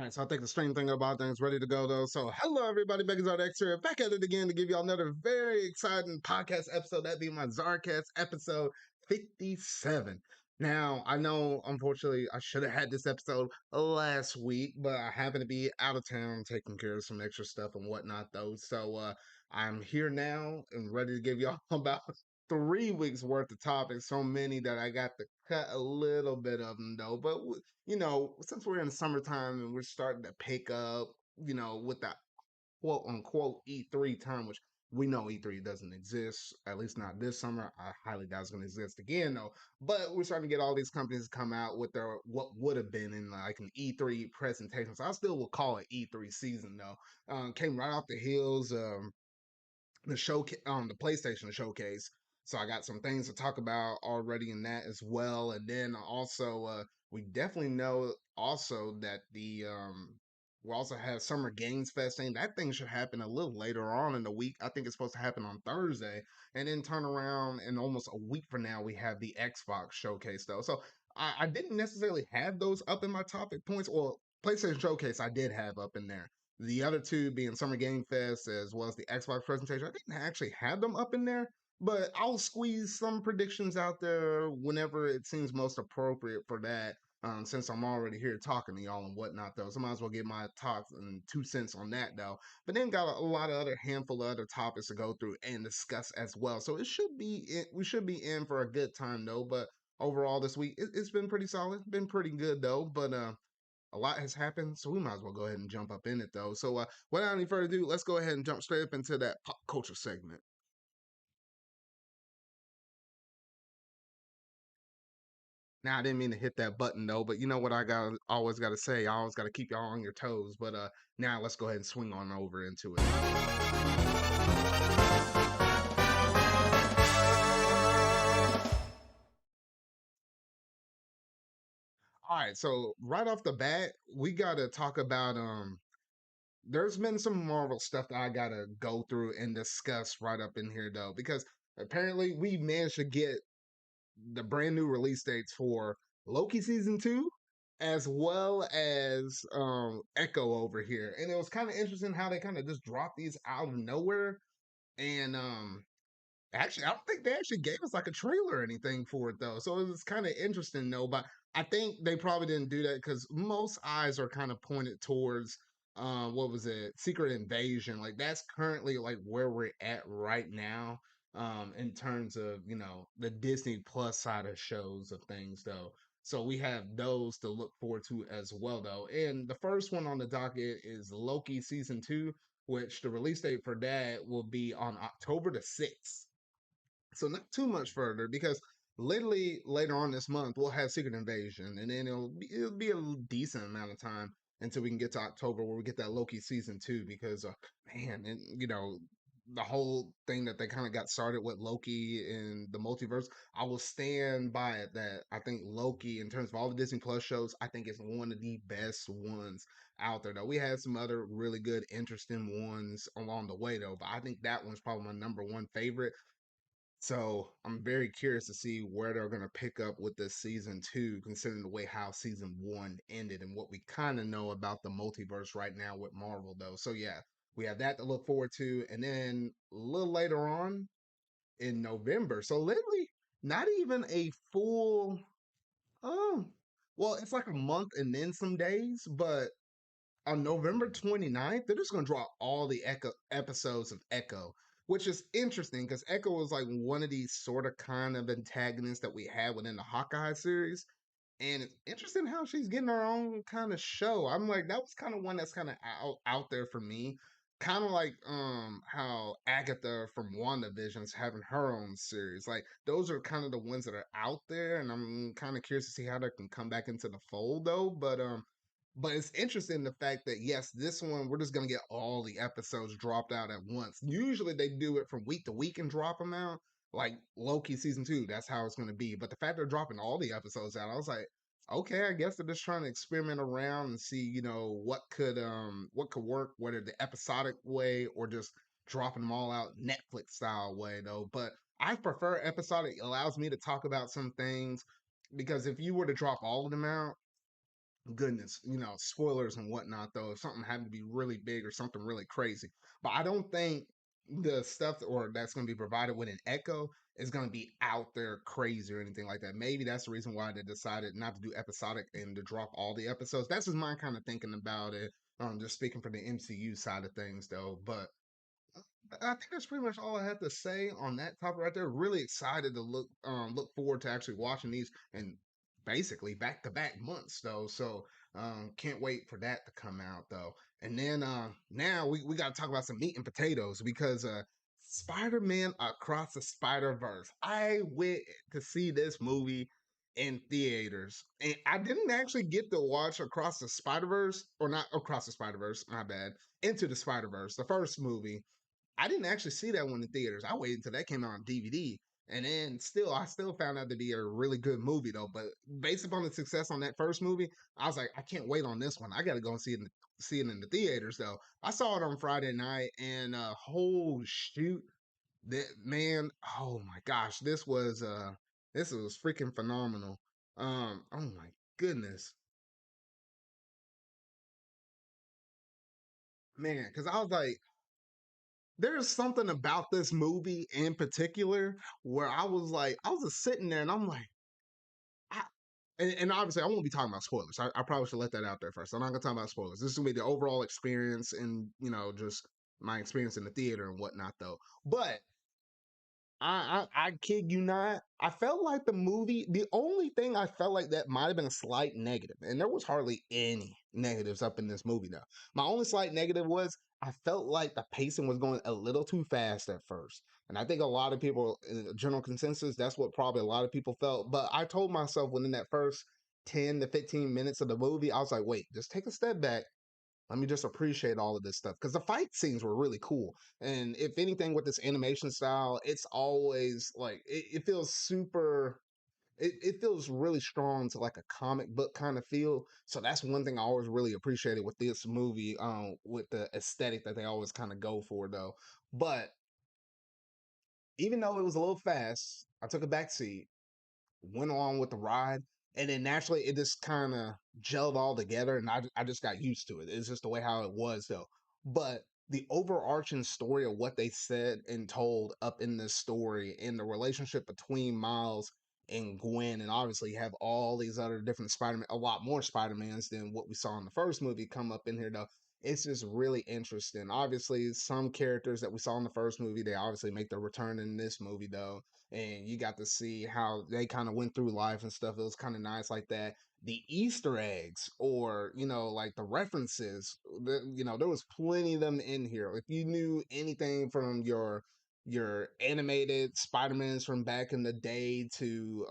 Alright, so I think the strange thing about things ready to go though. So hello everybody, back is ZardX here, back at it again to give y'all another very exciting podcast episode. That'd be my ZardCast episode 57. Now, I know unfortunately I should have had this episode last week, but I happen to be out of town taking care of some extra stuff and whatnot though. So I'm here now and ready to give y'all about 3 weeks worth of topics. So many that I got to cut a little bit of them though. But since we're in the summertime and we're starting to pick up, with that quote unquote E3 time, which we know E3 doesn't exist, at least not this summer. I highly doubt it's going to exist again, though. But we're starting to get all these companies to come out with their what would have been in like an E3 presentation. So I still will call it E3 season, though. Came right off the heels. The show the PlayStation showcase. So I got some things to talk about already in that as well. And then also we definitely know also that the we also have Summer Games Fest thing. That thing should happen a little later on in the week. I think it's supposed to happen on Thursday. And then turn around and almost a week from now we have the Xbox showcase though. So I didn't necessarily have those up in my topic points. Well, PlayStation Showcase I did have up in there. The other two being Summer Game Fest as well as the Xbox presentation. I didn't actually have them up in there, but I'll squeeze some predictions out there whenever it seems most appropriate for that. Since I'm already here talking to y'all and whatnot, though, so I might as well get my thoughts and 2 cents on that, though. But then got a lot of other handful of other topics to go through and discuss as well. So we should be in for a good time, though. But overall, this week it's been pretty solid, been pretty good, though. But a lot has happened, so we might as well go ahead and jump up in it though. So without any further ado, let's go ahead and jump straight up into that pop culture segment. Now I didn't mean to hit that button though, but you know what I got always gotta say, I always gotta keep y'all on your toes. But now let's go ahead and swing on over into it. All right, so right off the bat, we gotta talk about there's been some Marvel stuff that I gotta go through and discuss right up in here though, because apparently we managed to get the brand new release dates for Loki season 2 as well as Echo over here. And it was kind of interesting how they kind of just dropped these out of nowhere. And actually I don't think they actually gave us like a trailer or anything for it though. So it was kind of interesting though, but I think they probably didn't do that because most eyes are kind of pointed towards what was it, Secret Invasion. Like that's currently like where we're at right now in terms of the Disney Plus side of shows of things though. So we have those to look forward to as well though. And the first one on the docket is Loki season 2, which the release date for that will be on October the 6th. So not too much further because literally later on this month we'll have Secret Invasion, and then it'll be a decent amount of time until we can get to October where we get that Loki season 2. Because man, and the whole thing that they kind of got started with Loki in the multiverse, I will stand by it that I think Loki, in terms of all the Disney Plus shows, I think it's one of the best ones out there. Though we had some other really good, interesting ones along the way, though, but I think that one's probably my number one favorite. So I'm very curious to see where they're going to pick up with this season 2, considering the way how season 1 ended and what we kind of know about the multiverse right now with Marvel, though. So yeah, we have that to look forward to. And then a little later on in November, so literally not even a full, oh, well, it's like a month and then some days, but on November 29th, they're just going to drop all the Echo episodes of Echo, which is interesting because Echo was like one of these sort of kind of antagonists that we had within the Hawkeye series. And it's interesting how she's getting her own kind of show. I'm like, that was kind of one that's kind of out there for me. Kind of like how Agatha from WandaVision's having her own series. Like those are kind of the ones that are out there, and I'm kind of curious to see how they can come back into the fold though. But it's interesting the fact that yes, this one we're just gonna get all the episodes dropped out at once. Usually they do it from week to week and drop them out, like Loki season 2. That's how it's gonna be. But the fact they're dropping all the episodes out, I was like, okay, I guess they're just trying to experiment around and see, what could work, whether the episodic way or just dropping them all out Netflix style way though. But I prefer episodic. It allows me to talk about some things because if you were to drop all of them out, goodness, spoilers and whatnot, though, if something had to be really big or something really crazy. But I don't think the stuff or that's going to be provided with an Echo is going to be out there crazy or anything like that. Maybe that's the reason why they decided not to do episodic and to drop all the episodes. That's just my kind of thinking about it. Just speaking from the MCU side of things, though. But I think that's pretty much all I have to say on that topic right there. Really excited to look forward to actually watching these and basically back to back months though. So can't wait for that to come out though. And then now we got to talk about some meat and potatoes because Spider-Man Across the Spider-Verse. I went to see this movie in theaters. And I didn't actually get to watch Across the Spider-Verse, or not Across the Spider-Verse, my bad. Into the Spider-Verse, the first movie. I didn't actually see that one in theaters. I waited until that came out on DVD. And then I still found out to be a really good movie though. But based upon the success on that first movie, I was like, I can't wait on this one. I got to go and see it in the theaters though. I saw it on Friday night, and whole shoot, that man, oh my gosh, this was freaking phenomenal. Oh my goodness, man, because I was like, there's something about this movie in particular where I was just sitting there and I'm like, I, and obviously I won't be talking about spoilers. I probably should let that out there first. I'm not gonna talk about spoilers. This is gonna be the overall experience and just my experience in the theater and whatnot though. But I kid you not. I felt like the movie, the only thing I felt like that might have been a slight negative, and there was hardly any negatives up in this movie though. My only slight negative was I felt like the pacing was going a little too fast at first. And I think a lot of people, in the general consensus, that's what probably a lot of people felt. But I told myself within that first 10 to 15 minutes of the movie, I was like, wait, just take a step back, let me just appreciate all of this stuff because the fight scenes were really cool. And if anything, with this animation style, it's always like it feels super. It feels really strong to like a comic book kind of feel. So that's one thing I always really appreciated with this movie, with the aesthetic that they always kind of go for though. But even though it was a little fast, I took a back seat, went along with the ride, and then naturally it just kind of gelled all together, and I just got used to it. It's just the way how it was though. But the overarching story of what they said and told up in this story, and the relationship between Miles and Gwen, and obviously you have all these other different Spider-Man, a lot more Spider-Mans than what we saw in the first movie come up in here though. It's just really interesting. Obviously, some characters that we saw in the first movie, they obviously make their return in this movie though, and you got to see how they kind of went through life and stuff. It was kind of nice like that. The Easter eggs, or like the references, there was plenty of them in here. If you knew anything from your animated Spider-Mans from back in the day to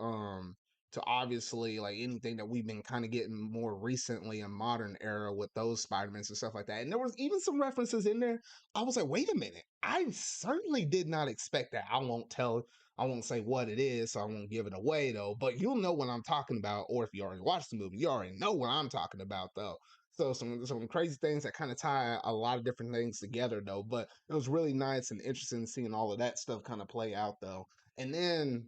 obviously like anything that we've been kind of getting more recently in modern era with those Spider-Mans and stuff like that. And there was even some references in there. I was like, wait a minute. I certainly did not expect that. I won't say what it is, so I won't give it away though. But you'll know what I'm talking about, or if you already watched the movie, you already know what I'm talking about though. So some crazy things that kind of tie a lot of different things together though. But it was really nice and interesting seeing all of that stuff kind of play out though. And then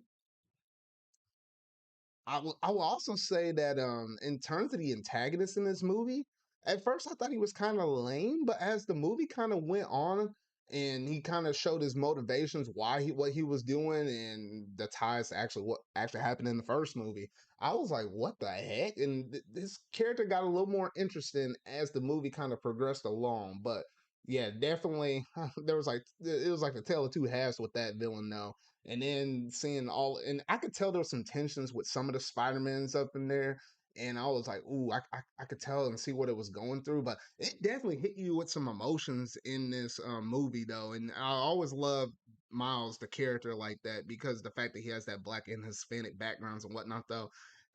I will also say that in terms of the antagonist in this movie, at first I thought he was kind of lame, but as the movie kind of went on and he kind of showed his motivations, why he what he was doing, and the ties to actually what actually happened in the first movie, I was like, what the heck? And this character got a little more interesting as the movie kind of progressed along. But yeah, definitely there was like it was like the tale of two halves with that villain though. And then seeing all, and I could tell there was some tensions with some of the Spider-Mans up in there. And I was like, ooh, I could tell and see what it was going through. But it definitely hit you with some emotions in this movie, though. And I always love Miles, the character, like that, because the fact that he has that black and Hispanic backgrounds and whatnot, though.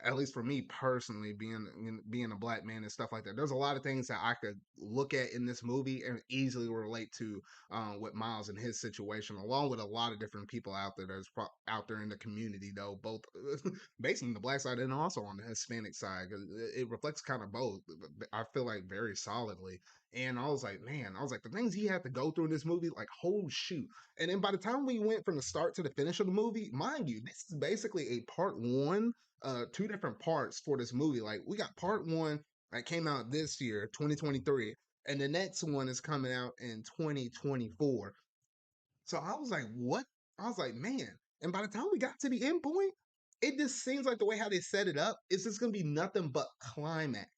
At least for me personally, being a black man and stuff like that, there's a lot of things that I could look at in this movie and easily relate to with Miles and his situation, along with a lot of different people out there out there in the community, though, both basically the black side and also on the Hispanic side, 'cause it reflects kind of both. I feel like very solidly. And I was like, man, I was like, the things he had to go through in this movie, like, whole shoot. And then by the time we went from the start to the finish of the movie, mind you, this is basically a part one, two different parts for this movie. Like, we got part one, that came out this year, 2023, and the next one is coming out in 2024. So I was like, what? I was like, man. And by the time we got to the end point, it just seems like the way how they set it up, it's just gonna be nothing but climax.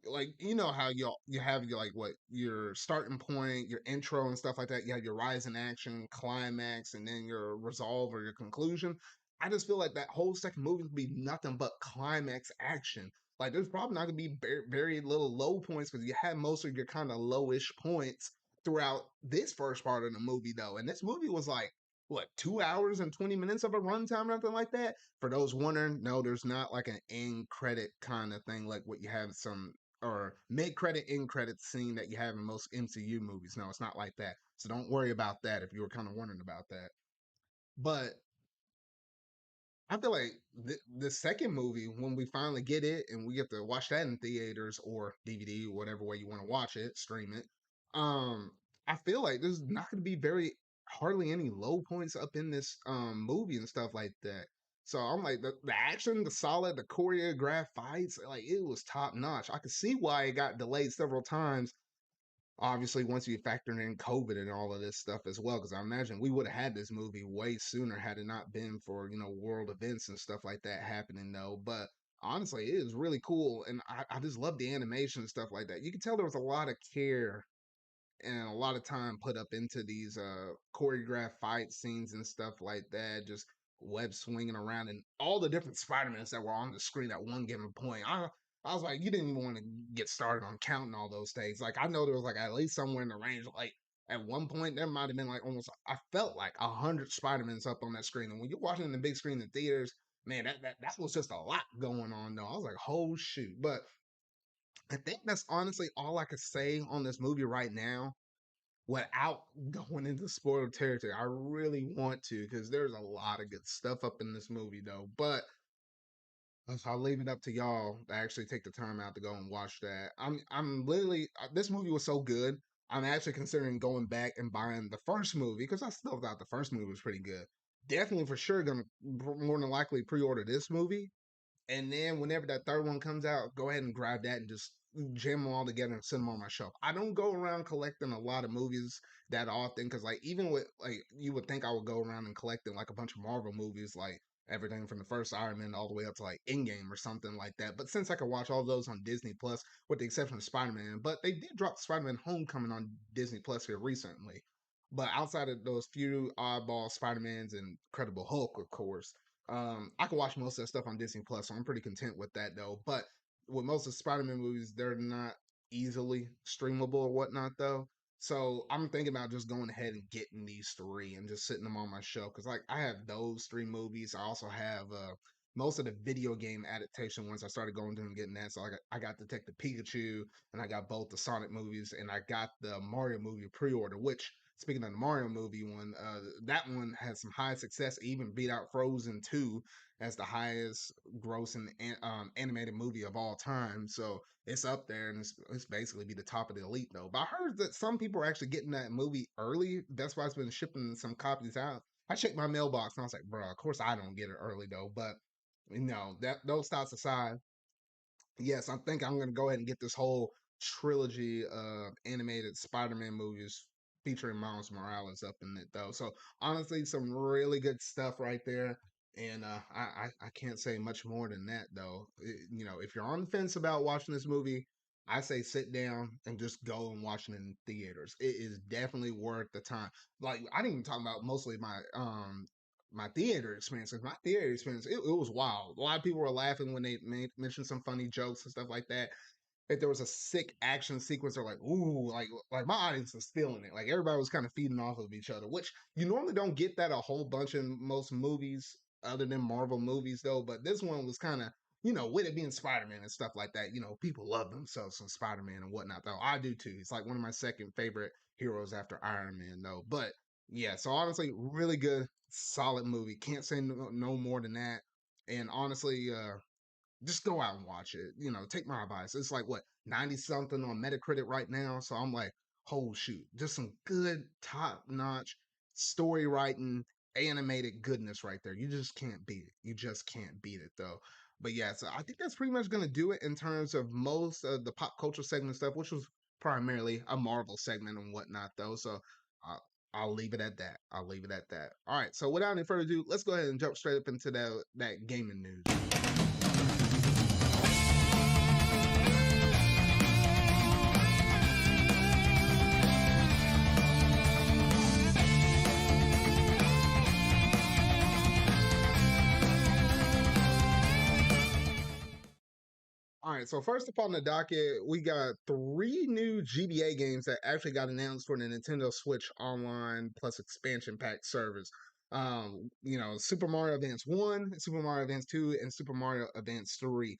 Like, you know how you have your, like, what, your starting point, your intro and stuff like that. You have your rise in action, climax, and then your resolve or your conclusion. I just feel like that whole second movie would be nothing but climax action. Like, there's probably not gonna be very little low points because you have most of your kind of lowish points throughout this first part of the movie, though. And this movie was like, what, 2 hours and 20 minutes of a runtime, or nothing like that. For those wondering, no, there's not like an end credit kind of thing like what you have some, or mid credit, end credit scene that you have in most MCU movies. No, it's not like that. So don't worry about that if you were kind of wondering about that. But I feel like the second movie, when we finally get it and we get to watch that in theaters or DVD or whatever way you want to watch it, stream it. Um, I feel like there's not going to be very hardly any low points up in this movie and stuff like that. So I'm like the action, the solid, the choreographed fights, like it was top notch. I could see why it got delayed several times, obviously once you factor in COVID and all of this stuff as well, because I imagine we would have had this movie way sooner had it not been for, world events and stuff like that happening, though. But honestly, it is really cool, and I just love the animation and stuff like that. You can tell there was a lot of care and a lot of time put up into these choreographed fight scenes and stuff like that, just web swinging around and all the different Spider-Mans that were on the screen at one given point. I was like, you didn't even want to get started on counting all those things. Like, I know there was like at least somewhere in the range, like at one point there might have been like almost, I felt like 100 Spider-Mans up on that screen. And when you're watching the big screen in theaters, man, that was just a lot going on though. I was like, oh shoot. But I think that's honestly all I could say on this movie right now without going into spoiler territory. I really want to, because there's a lot of good stuff up in this movie though. But I'll leave it up to y'all to actually take the time out to go and watch that. I'm literally, this movie was so good. I'm actually considering going back and buying the first movie because I still thought the first movie was pretty good. Definitely for sure gonna more than likely pre-order this movie, and then whenever that third one comes out, go ahead and grab that and just jam them all together and send them on my shelf. I don't go around collecting a lot of movies that often because, like, even with, like, you would think I would go around and collecting like a bunch of Marvel movies, like everything from the first Iron Man all the way up to like Endgame or something like that. But since I could watch all those on Disney Plus, with the exception of Spider-Man, but they did drop Spider-Man Homecoming on Disney Plus here recently. But outside of those few oddball Spider-Mans and Incredible Hulk, of course, I can watch most of that stuff on Disney Plus, so I'm pretty content with that though. But with most of the Spider-Man movies, they're not easily streamable or whatnot though. So I'm thinking about just going ahead and getting these three and just sitting them on my shelf because, like, I have those three movies. I also have most of the video game adaptation ones. I started going through and getting that. So I got Detective Pikachu, and I got both the Sonic movies, and I got the Mario movie pre-order. Which, speaking of the Mario movie one, that one had some high success. It even beat out Frozen 2 as the highest grossing animated movie of all time. So it's up there, and it's basically be the top of the elite though. But I heard that some people are actually getting that movie early. That's why it's been shipping some copies out. I checked my mailbox and I was like, bro, of course I don't get it early though. But that those thoughts aside, yes, I think I'm gonna go ahead and get this whole trilogy of animated Spider-Man movies featuring Miles Morales up in it though. So honestly, some really good stuff right there. And I can't say much more than that though. If you're on the fence about watching this movie, I say sit down and just go and watch it in theaters. It is definitely worth the time. Like, I didn't even talk about mostly my theater experience. 'Cause my theater experience, it was wild. A lot of people were laughing when they mentioned some funny jokes and stuff like that. If there was a sick action sequence, they're like, "Ooh!" Like my audience was feeling it. Like everybody was kind of feeding off of each other, which you normally don't get that a whole bunch in most movies, other than Marvel movies, though. But this one was kind of, with it being Spider-Man and stuff like that. People love themselves some Spider-Man and whatnot, though. I do too. It's like one of my second favorite heroes after Iron Man, though. But yeah, so honestly, really good, solid movie. Can't say no more than that. And honestly, just go out and watch it. Take my advice. It's like, what, 90 something on Metacritic right now. So I'm like, oh shoot, just some good top notch story writing, animated goodness right there. You just can't beat it. You just can't beat it though. But yeah, so I think that's pretty much gonna do it in terms of most of the pop culture segment stuff, which was primarily a Marvel segment and whatnot, though. So I'll leave it at that. I'll leave it at that. All right. So without any further ado, let's go ahead and jump straight up into that gaming news. All right, so first up on the docket, we got three new GBA games that actually got announced for the Nintendo Switch Online Plus expansion pack service. Super Mario Advance 1, Super Mario Advance 2, and Super Mario Advance 3.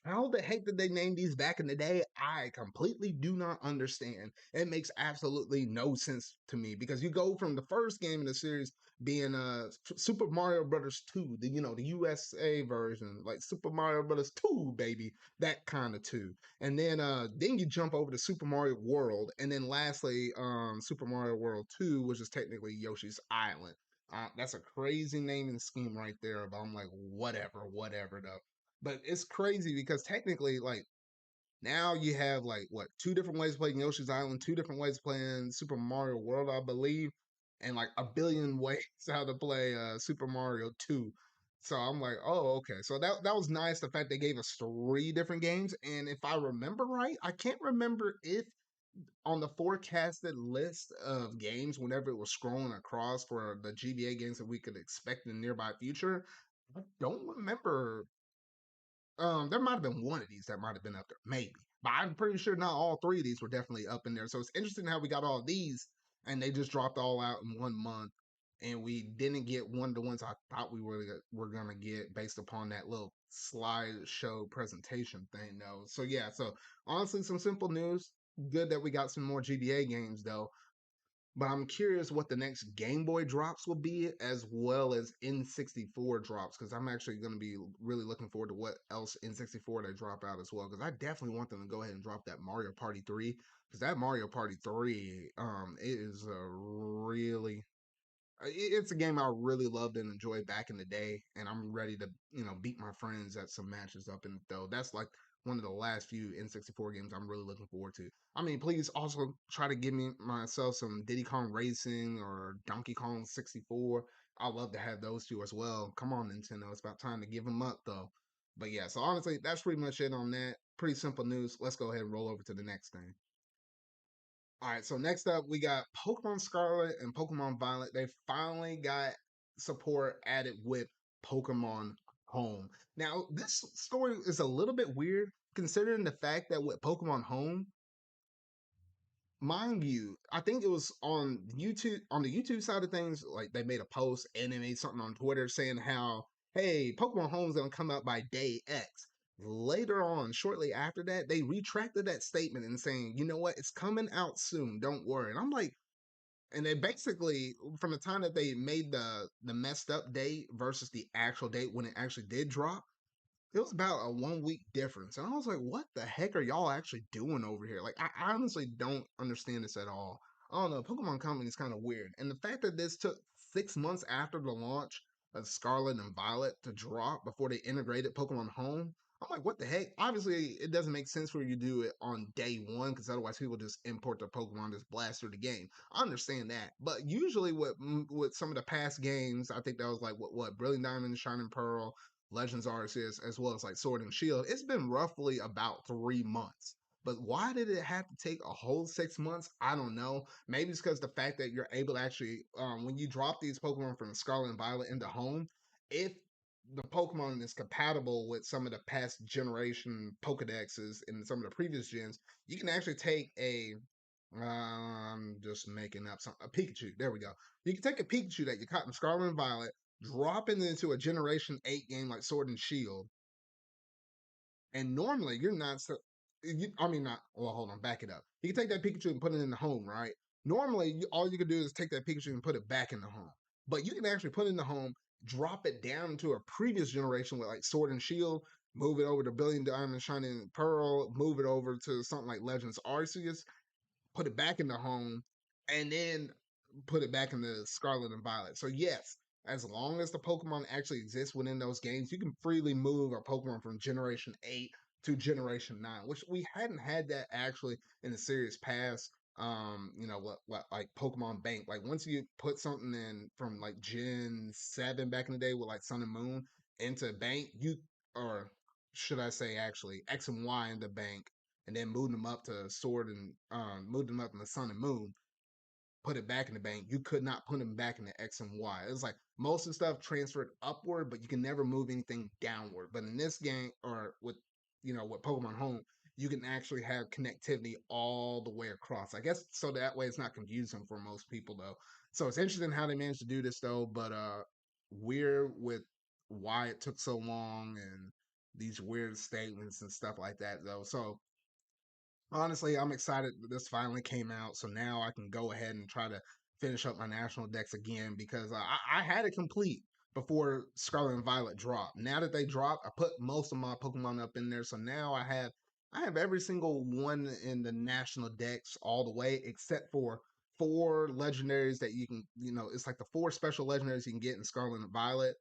How the heck did they name these back in the day? I completely do not understand. It makes absolutely no sense to me because you go from the first game in the series being Super Mario Brothers 2, the USA version, like Super Mario Brothers 2, baby, that kind of 2. And then you jump over to Super Mario World, and then lastly, Super Mario World 2, which is technically Yoshi's Island. That's a crazy naming scheme right there, but I'm like, whatever though. But it's crazy because technically, like, now you have like what, two different ways of playing Yoshi's Island, two different ways of playing Super Mario World, I believe, and like a billion ways how to play Super Mario 2. So I'm like, oh, okay. So that was nice. The fact they gave us three different games, and if I remember right, I can't remember if on the forecasted list of games, whenever it was scrolling across for the GBA games that we could expect in the nearby future, I don't remember. There might have been one of these that might have been up there, maybe. But I'm pretty sure not all three of these were definitely up in there. So it's interesting how we got all these and they just dropped all out in 1 month. And we didn't get one of the ones I thought we were gonna get based upon that little slideshow presentation thing, though. So yeah, so honestly, some simple news. Good that we got some more GBA games though. But I'm curious what the next Game Boy drops will be, as well as N64 drops, because I'm actually going to be really looking forward to what else N64 they drop out as well. Because I definitely want them to go ahead and drop that Mario Party 3, because that Mario Party 3, it is a really it's a game I really loved and enjoyed back in the day, and I'm ready to beat my friends at some matches up in though. That's like one of the last few N64 games I'm really looking forward to. I mean, please also try to give me myself some Diddy Kong Racing or Donkey Kong 64. I love to have those two as well. Come on, Nintendo, it's about time to give them up though. But yeah, so honestly, that's pretty much it on that. Pretty simple news. Let's go ahead and roll over to the next thing. All right, so next up we got Pokemon Scarlet and Pokemon Violet. They finally got support added with Pokemon Home. Now, this story is a little bit weird considering the fact that with Pokemon Home, mind you, I think it was on the YouTube side of things, like they made a post and they made something on Twitter saying how, hey, Pokemon Home is gonna come out by day X. Later on, shortly after that, they retracted that statement and saying, you know what, it's coming out soon, don't worry. And I'm like, and they basically from the time that they made the messed up date versus the actual date when it actually did drop, it was about a 1 week difference. And I was like, what the heck are y'all actually doing over here? Like, I honestly don't understand this at all. I don't know. Pokemon Company is kind of weird. And the fact that this took 6 months after the launch of Scarlet and Violet to drop before they integrated Pokemon Home, I'm like, what the heck? Obviously, it doesn't make sense for you to do it on day one because otherwise people just import their Pokemon, just blast through the game. I understand that. But usually with some of the past games, I think that was like what Brilliant Diamond, Shining Pearl, Legends Arceus, as well as like Sword and Shield, it's been roughly about 3 months. But why did it have to take a whole 6 months? I don't know. Maybe it's because the fact that you're able to actually, when you drop these Pokemon from Scarlet and Violet into Home, if the Pokemon is compatible with some of the past generation Pokedexes in some of the previous gens, you can actually take I'm just making up a Pikachu. There we go. You can take a Pikachu that you caught in Scarlet and Violet, dropping it into a Generation 8 game like Sword and Shield. And normally you're not so I mean not well, hold on, back it up. You can take that Pikachu and put it in the home, right? Normally all you can do is take that Pikachu and put it back in the home. But you can actually put it in the home, drop it down to a previous generation with like Sword and Shield, move it over to Billion Diamond Shining Pearl, move it over to something like Legends Arceus, put it back in the home, and then put it back in the Scarlet and Violet. So yes, as long as the Pokemon actually exist within those games, you can freely move a Pokemon from Generation 8 to Generation 9, which we hadn't had that actually in the serious past. What like Pokemon Bank. Like once you put something in from like Gen 7 back in the day with like Sun and Moon into Bank, or should I say actually X and Y into Bank, and then moved them up to Sword and moved them up in the Sun and Moon, put it back in the bank. You could not put them back in the X and Y. It was like most of the stuff transferred upward, but you can never move anything downward. But in this game, or with Pokemon Home, you can actually have connectivity all the way across. I guess so that way it's not confusing for most people though. So it's interesting how they managed to do this though, but weird with why it took so long and these weird statements and stuff like that though. So honestly, I'm excited that this finally came out. So now I can go ahead and try to finish up my national decks again because I had it complete before Scarlet and Violet dropped. Now that they dropped, I put most of my Pokemon up in there. So now I have every single one in the national decks all the way except for four legendaries that you can, it's like the four special legendaries you can get in Scarlet and Violet,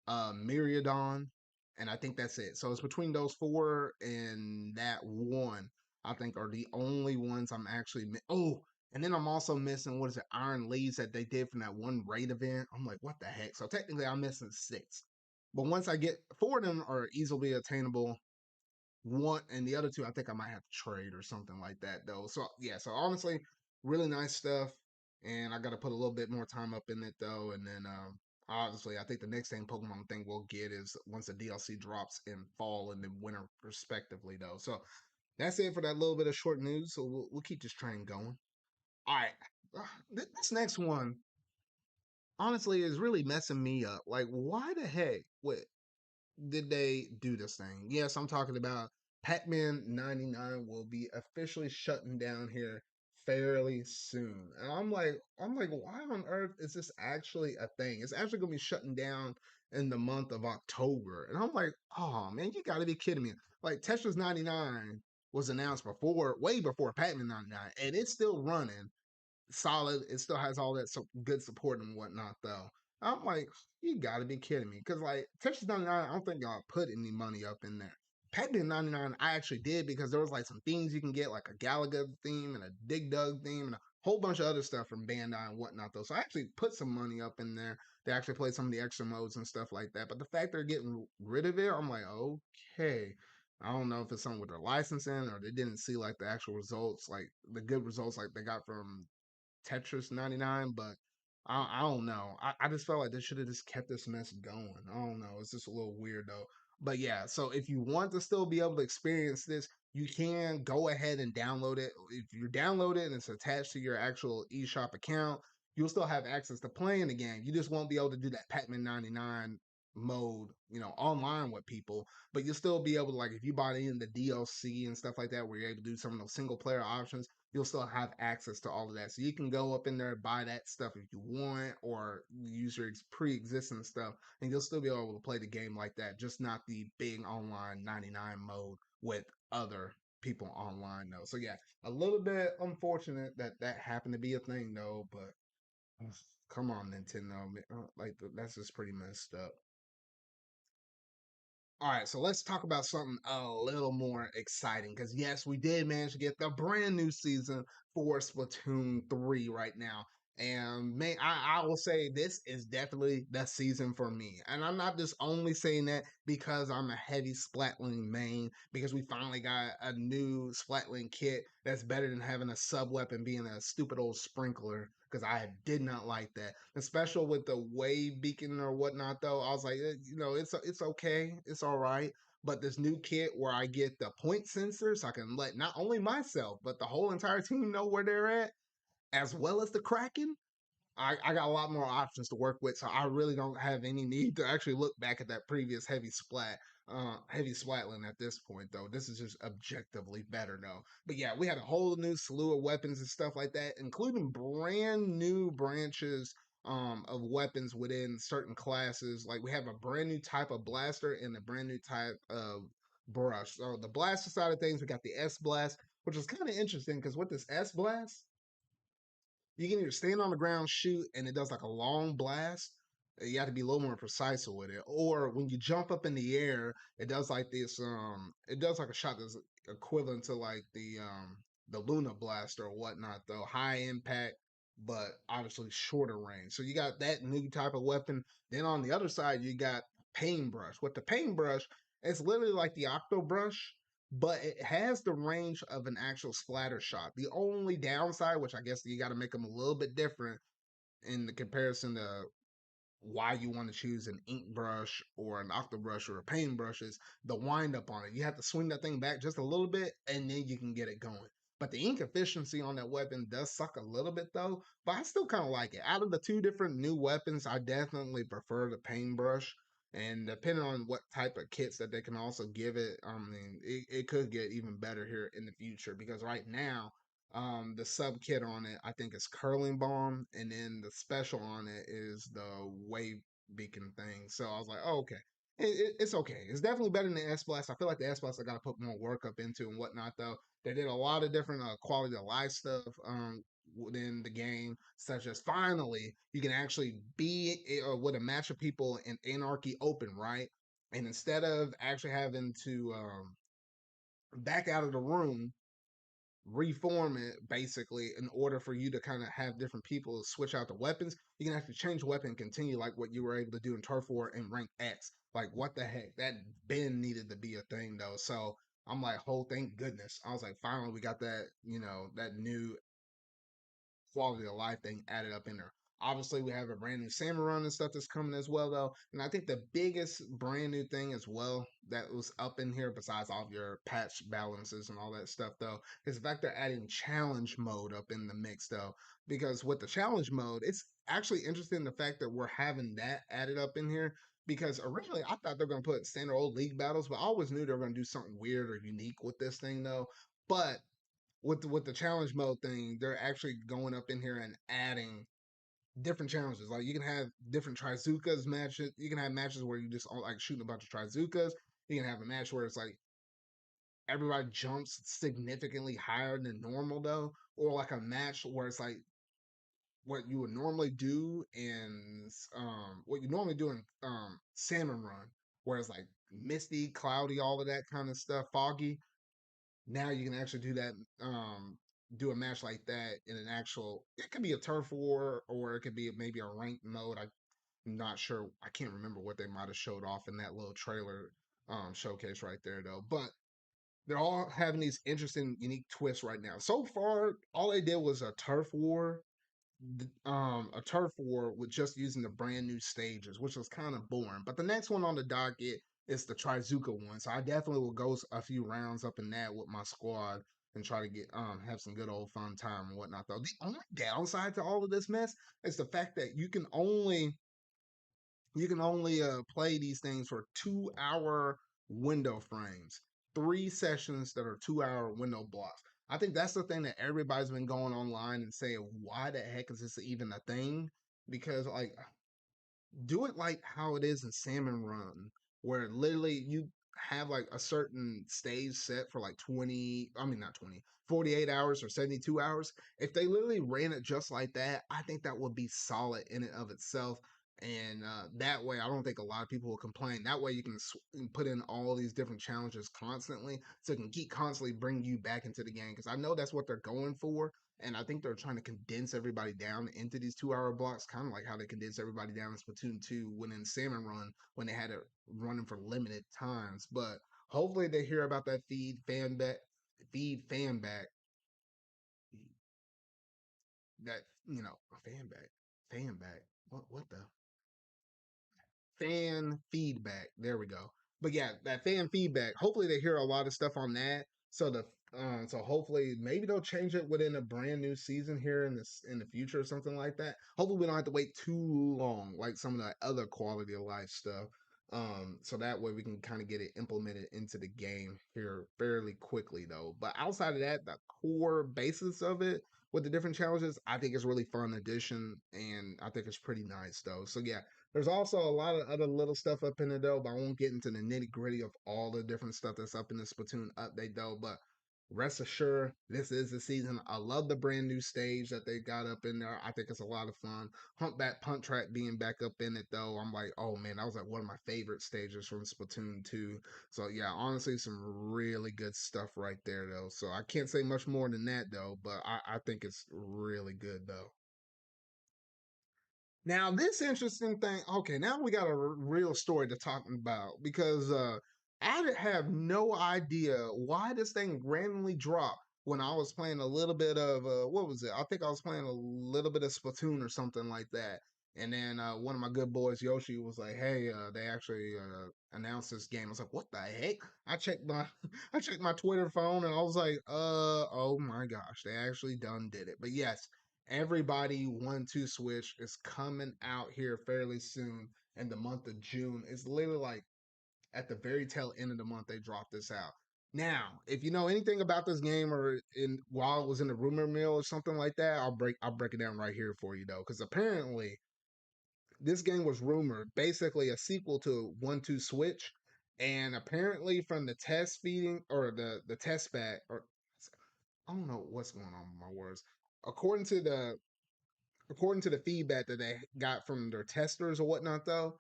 Myriadon, and I think that's it. So it's between those four and that one. I think are the only ones I'm actually. Oh, and then I'm also missing what is it, Iron Leaves that they did from that one raid event. I'm like, what the heck? So technically, I'm missing six. But once I get four of them are easily attainable, one and the other two I think I might have to trade or something like that though. So yeah, so honestly, really nice stuff. And I gotta put a little bit more time up in it though. And then obviously I think the next thing Pokemon thing we'll get is once the DLC drops in fall and then winter respectively though. So that's it for that little bit of short news. So we'll keep this train going. All right. This next one honestly is really messing me up. Like, why the heck? What did they do this thing? Yes, I'm talking about Pac-Man 99 will be officially shutting down here fairly soon. And I'm like, why on earth is this actually a thing? It's actually gonna be shutting down in the month of October. And I'm like, oh man, you gotta be kidding me. Like Tetris 99 was announced way before Pac-Man 99, and it's still running solid. It still has all that good support and whatnot, though. I'm like, you got to be kidding me, because like Tetris 99, I don't think y'all put any money up in there. Pac-Man 99, I actually did because there was like some themes you can get, like a Galaga theme and a Dig Dug theme and a whole bunch of other stuff from Bandai and whatnot, though. So I actually put some money up in there to actually play some of the extra modes and stuff like that. But the fact they're getting rid of it, I'm like, okay. I don't know if it's something with their licensing or they didn't see like the actual results, like the good results like they got from Tetris 99, but I don't know. I just felt like they should have just kept this mess going. I don't know. It's just a little weird though. But yeah, so if you want to still be able to experience this, you can go ahead and download it. If you download it and it's attached to your actual eShop account, you'll still have access to playing the game. You just won't be able to do that Pac-Man 99 mode, online with people, but you'll still be able to, like, if you bought in the DLC and stuff like that, where you're able to do some of those single player options, you'll still have access to all of that. So you can go up in there and buy that stuff if you want, or use your pre-existing stuff, and you'll still be able to play the game like that. Just not the big online 99 mode with other people online though. So yeah, a little bit unfortunate that that happened to be a thing though. But come on, Nintendo, like that's just pretty messed up. All right, so let's talk about something a little more exciting because, yes, we did manage to get the brand new season for Splatoon 3 right now. And man, I will say this is definitely the season for me. And I'm not just only saying that because I'm a heavy Splatling main, because we finally got a new Splatling kit that's better than having a sub weapon being a stupid old sprinkler. Because I did not like that, especially with the wave beacon or whatnot. Though I was like, it's okay, it's all right. But this new kit where I get the point sensor, so I can let not only myself but the whole entire team know where they're at, as well as the Kraken. I got a lot more options to work with, so I really don't have any need to actually look back at that previous heavy splatling at this point, though. This is just objectively better, though. But yeah, we had a whole new slew of weapons and stuff like that, including brand new branches of weapons within certain classes. Like we have a brand new type of blaster and a brand new type of brush. So the blaster side of things, we got the S Blast, which is kind of interesting because with this S Blast, you can either stand on the ground, shoot, and it does like a long blast, You have to be a little more precise with it. Or when you jump up in the air, it does like this. It does like a shot that's equivalent to like the Luna Blaster or whatnot, though. High impact, but obviously shorter range. So you got that new type of weapon. Then on the other side, you got paintbrush. With the paintbrush, it's literally like the octo brush, but it has the range of an actual splatter shot. The only downside, which I guess you got to make them a little bit different in the comparison to why you want to choose an ink brush or an octobrush or a paintbrush is the wind up on it. You have to swing that thing back just a little bit and then you can get it going. But the ink efficiency on that weapon does suck a little bit though, but I still kind of like it. Out of the two different new weapons, I definitely prefer the paintbrush. And depending on what type of kits that they can also give it, I mean, it could get even better here in the future because right now the sub kit on it, I think, is Curling Bomb, and then the special on it is the Wave Beacon thing. So I was like, oh, okay. It's okay. It's definitely better than the S Blast. I feel like the S Blast I got to put more work up into and whatnot, though. They did a lot of different quality of life stuff within the game, such as finally you can actually be with a match of people in Anarchy Open, right? And instead of actually having to back out of the room, reform it basically in order for you to kind of have different people switch out the weapons. You can actually change weapon and continue like what you were able to do in Turf War and rank X. Like what the heck? That been needed to be a thing though. So I'm like, oh thank goodness. I was like, finally we got that, that new quality of life thing added up in there. Obviously, we have a brand new salmon run and stuff that's coming as well, though. And I think the biggest brand new thing as well that was up in here, besides all of your patch balances and all that stuff, though, is the fact they're adding challenge mode up in the mix, though. Because with the challenge mode, it's actually interesting the fact that we're having that added up in here. Because originally I thought they're going to put standard old league battles, but I always knew they were going to do something weird or unique with this thing, though. But with the challenge mode thing, they're actually going up in here and adding different challenges. Like you can have different Trizukas matches. You can have matches where you just like shooting a bunch of Trizukas. You can have a match where it's like everybody jumps significantly higher than normal though, or like a match where it's like what you would normally do in what you normally do in Salmon Run, where it's like misty, cloudy, all of that kind of stuff, foggy. Now you can actually do that, do a match like that in an actual. It could be a turf war, or it could be maybe a ranked mode. I'm not sure. I can't remember what they might have showed off in that little trailer showcase right there, though. But they're all having these interesting, unique twists right now. So far, all they did was a turf war with just using the brand new stages, which was kind of boring. But the next one on the docket is the Trizuka one, so I definitely will go a few rounds up in that with my squad and try to get have some good old fun time and whatnot. Though the only downside to all of this mess is the fact that you can only play these things for 2 hour window frames, 3 sessions that are 2 hour window blocks. I think that's the thing that everybody's been going online and saying, why the heck is this even a thing? Because like do it like how it is in Salmon Run, where literally you have like a certain stage set for like 20, I mean, not 20, 48 hours or 72 hours. If they literally ran it just like that, I think that would be solid in and of itself. And that way, I don't think a lot of people will complain. That way, you can put in all these different challenges constantly, so it can keep constantly bring you back into the game. Because I know that's what they're going for, and I think they're trying to condense everybody down into these 2 hour blocks, kind of like how they condensed everybody down in Splatoon 2 when in Salmon Run when they had it running for limited times. But hopefully they hear about that feed fan back, that fan back. What the fan feedback. There we go. But yeah, that fan feedback. Hopefully they hear a lot of stuff on that. So hopefully maybe they'll change it within a brand new season here in the future or something like that. Hopefully we don't have to wait too long like some of the other quality of life stuff. So that way we can kind of get it implemented into the game here fairly quickly though. But outside of that, the core basis of it with the different challenges, I think it's really fun addition and I think it's pretty nice though. So yeah, there's also a lot of other little stuff up in there though, but I won't get into the nitty gritty of all the different stuff that's up in the Splatoon update though. But rest assured, this is the season. I love the brand new stage that they got up in there. I think it's a lot of fun. Humpback Punt Track being back up in it though, I'm like, oh man, that was like one of my favorite stages from Splatoon 2. So yeah, honestly, some really good stuff right there though. So I can't say much more than that though, but I think it's really good though. Now, this interesting thing, okay, now we got a real story to talk about because I have no idea why this thing randomly dropped when I was playing a little bit of, what was it? I think I was playing a little bit of Splatoon or something like that. And then one of my good boys, Yoshi, was like, "Hey, they actually announced this game." I was like, "What the heck?" I checked my, I checked my Twitter phone, and I was like, oh my gosh, they actually done did it." But yes, everybody 1-2 Switch is coming out here fairly soon in the month of June. It's literally like at the very tail end of the month they dropped this out. Now, if you know anything about this game or in while it was in the rumor mill or something like that, I'll break it down right here for you though, because apparently this game was rumored basically a sequel to 1-2 Switch, and apparently from the test feeding or the test back or I don't know what's going on with my words. According to the according to the feedback that they got from their testers or whatnot, though,